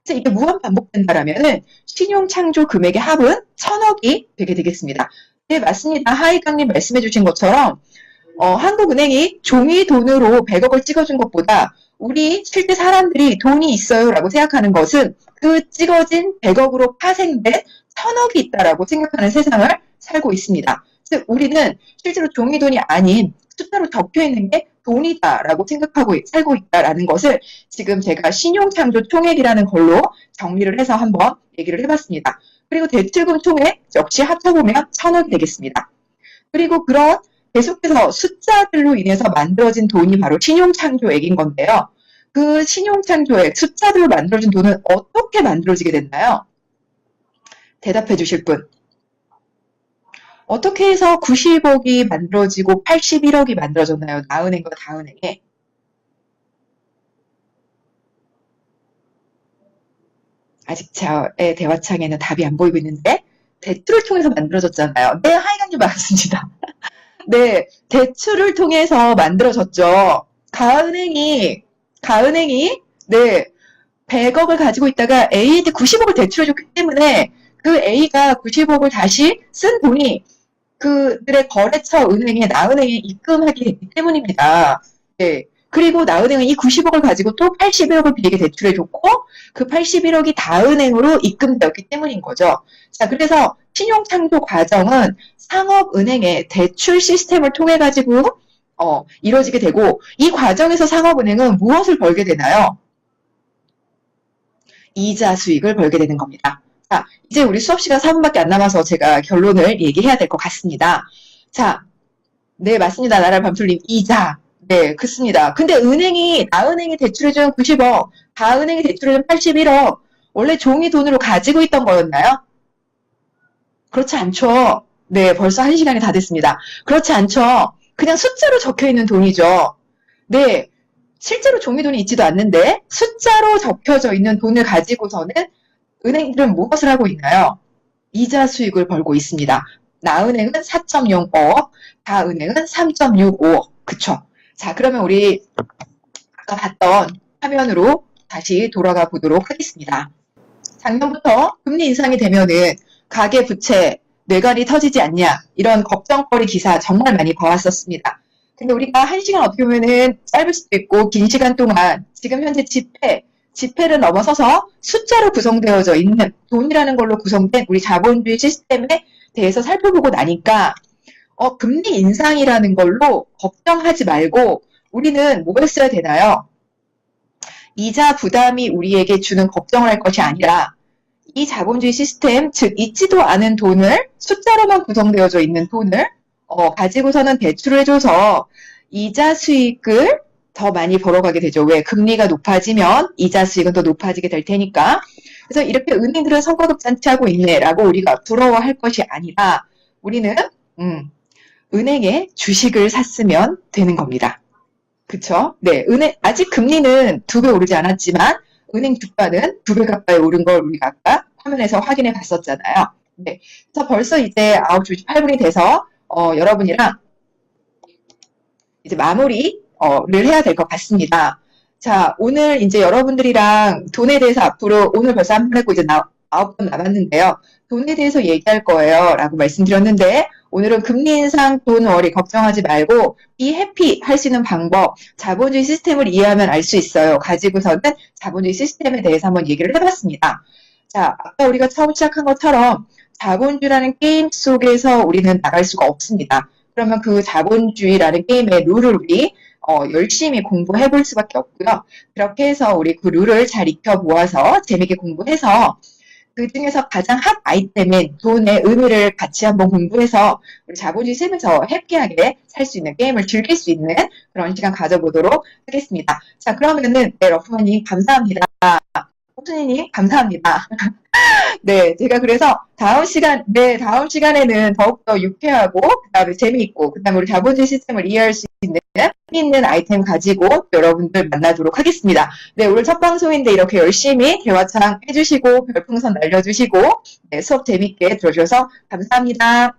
Speaker 1: 그래서 이게 무한 반복된다라면은 신용창조 금액의 합은 1000억이 되게 되겠습니다. 네, 맞습니다. 하이강님 말씀해주신 것처럼 한국은행이 종이돈으로 100억을 찍어준 것보다 우리 실제 사람들이 돈이 있어요라고 생각하는 것은 그 찍어진 100억으로 파생된 1000억이 있다라고 생각하는 세상을 살고 있습니다. 즉 우리는 실제로 종이돈이 아닌 숫자로 적혀있는 게 돈이다라고 생각하고 살고 있다라는 것을 지금 제가 신용창조 총액이라는 걸로 정리를 해서 한번 얘기를 해봤습니다. 그리고 대출금 총액 역시 합쳐보면 1000억이 되겠습니다. 그리고 그런 계속해서 숫자들로 인해서 만들어진 돈이 바로 신용창조액인 건데요. 그 신용창조액, 숫자들로 만들어진 돈은 어떻게 만들어지게 됐나요? 대답해 주실 분. 어떻게 해서 90억이 만들어지고 81억이 만들어졌나요? 나은행과 다은행에. 아직 저의 대화창에는 답이 안 보이고 있는데 대출을 통해서 만들어졌잖아요. 네, 하이강님 맞습니다. 네, 대출을 통해서 만들어졌죠. 가은행이, 네, 100억을 가지고 있다가 A한테 90억을 대출해줬기 때문에 그 A가 90억을 다시 쓴 돈이 그들의 거래처 은행에 나은행에 입금하게 됐기 때문입니다. 네. 그리고 나은행은 이 90억을 가지고 또 81억을 B에게 대출해줬고 그 81억이 다은행으로 입금되었기 때문인 거죠. 자, 그래서 신용창조 과정은 상업은행의 대출 시스템을 통해 가지고 이루어지게 되고 이 과정에서 상업은행은 무엇을 벌게 되나요? 이자 수익을 벌게 되는 겁니다. 자, 이제 우리 수업 시간 4분밖에 안 남아서 제가 결론을 얘기해야 될 것 같습니다. 자, 네, 맞습니다. 나라 밤술님, 이자. 네, 그렇습니다. 근데 나은행이 대출해준 90억, 다은행이 대출해준 81억, 원래 종이 돈으로 가지고 있던 거였나요? 그렇지 않죠. 네, 벌써 1시간이 다 됐습니다. 그렇지 않죠. 그냥 숫자로 적혀 있는 돈이죠. 네, 실제로 종이돈이 있지도 않는데 숫자로 적혀져 있는 돈을 가지고서는 은행들은 무엇을 하고 있나요? 이자 수익을 벌고 있습니다. 나은행은 4.05억, 다은행은 3.65억. 그쵸? 자, 그러면 우리 아까 봤던 화면으로 다시 돌아가 보도록 하겠습니다. 작년부터 금리 인상이 되면은 가계부채, 뇌관이 터지지 않냐 이런 걱정거리 기사 정말 많이 봐왔었습니다. 근데 우리가 1시간 어떻게 보면은 짧을 수도 있고 긴 시간 동안 지금 현재 지폐를 넘어서서 숫자로 구성되어져 있는 돈이라는 걸로 구성된 우리 자본주의 시스템에 대해서 살펴보고 나니까 금리 인상이라는 걸로 걱정하지 말고 우리는 뭐 했어야 되나요? 이자 부담이 우리에게 주는 걱정을 할 것이 아니라 이 자본주의 시스템, 즉 있지도 않은 돈을 숫자로만 구성되어져 있는 돈을 가지고서는 대출을 해줘서 이자 수익을 더 많이 벌어가게 되죠. 왜? 금리가 높아지면 이자 수익은 더 높아지게 될 테니까. 그래서 이렇게 은행들은 성과급 잔치하고 있네라고 우리가 부러워할 것이 아니라 우리는 은행에 주식을 샀으면 되는 겁니다. 그쵸? 네, 아직 금리는 2배 오르지 않았지만 은행 주가는 2배 가까이 오른 걸 우리가 아까 화면에서 확인해 봤었잖아요. 네, 그래서 벌써 이제 9시 58분이 돼서 여러분이랑 이제 마무리 를 해야 될 것 같습니다. 자, 오늘 이제 여러분들이랑 돈에 대해서 앞으로 오늘 벌써 한 번 했고 이제 9번 남았는데요. 돈에 대해서 얘기할 거예요. 라고 말씀드렸는데 오늘은 금리 인상, 돈 워리 걱정하지 말고 비 해피 할 수 있는 방법, 자본주의 시스템을 이해하면 알 수 있어요. 가지고서는 자본주의 시스템에 대해서 한번 얘기를 해봤습니다. 자, 아까 우리가 처음 시작한 것처럼 자본주의라는 게임 속에서 우리는 나갈 수가 없습니다. 그러면 그 자본주의라는 게임의 룰을 우리 열심히 공부해 볼 수밖에 없고요. 그렇게 해서 우리 그 룰을 잘 익혀보아서 재밌게 공부해서 그 중에서 가장 핫 아이템인 돈의 의미를 같이 한번 공부해서 우리 자본주의 삶에서 해피하게 살 수 있는 게임을 즐길 수 있는 그런 시간 가져보도록 하겠습니다. 자, 그러면은 네, 러프머님 감사합니다. 호순이님 감사합니다. 네, 제가 그래서 다음 시간에는 더욱더 유쾌하고, 그 다음에 재미있고, 그 다음에 우리 자본주의 시스템을 이해할 수 있는 아이템 가지고 여러분들 만나도록 하겠습니다. 네, 오늘 첫 방송인데 이렇게 열심히 대화창 해주시고, 별풍선 날려주시고, 네, 수업 재밌게 들어주셔서 감사합니다.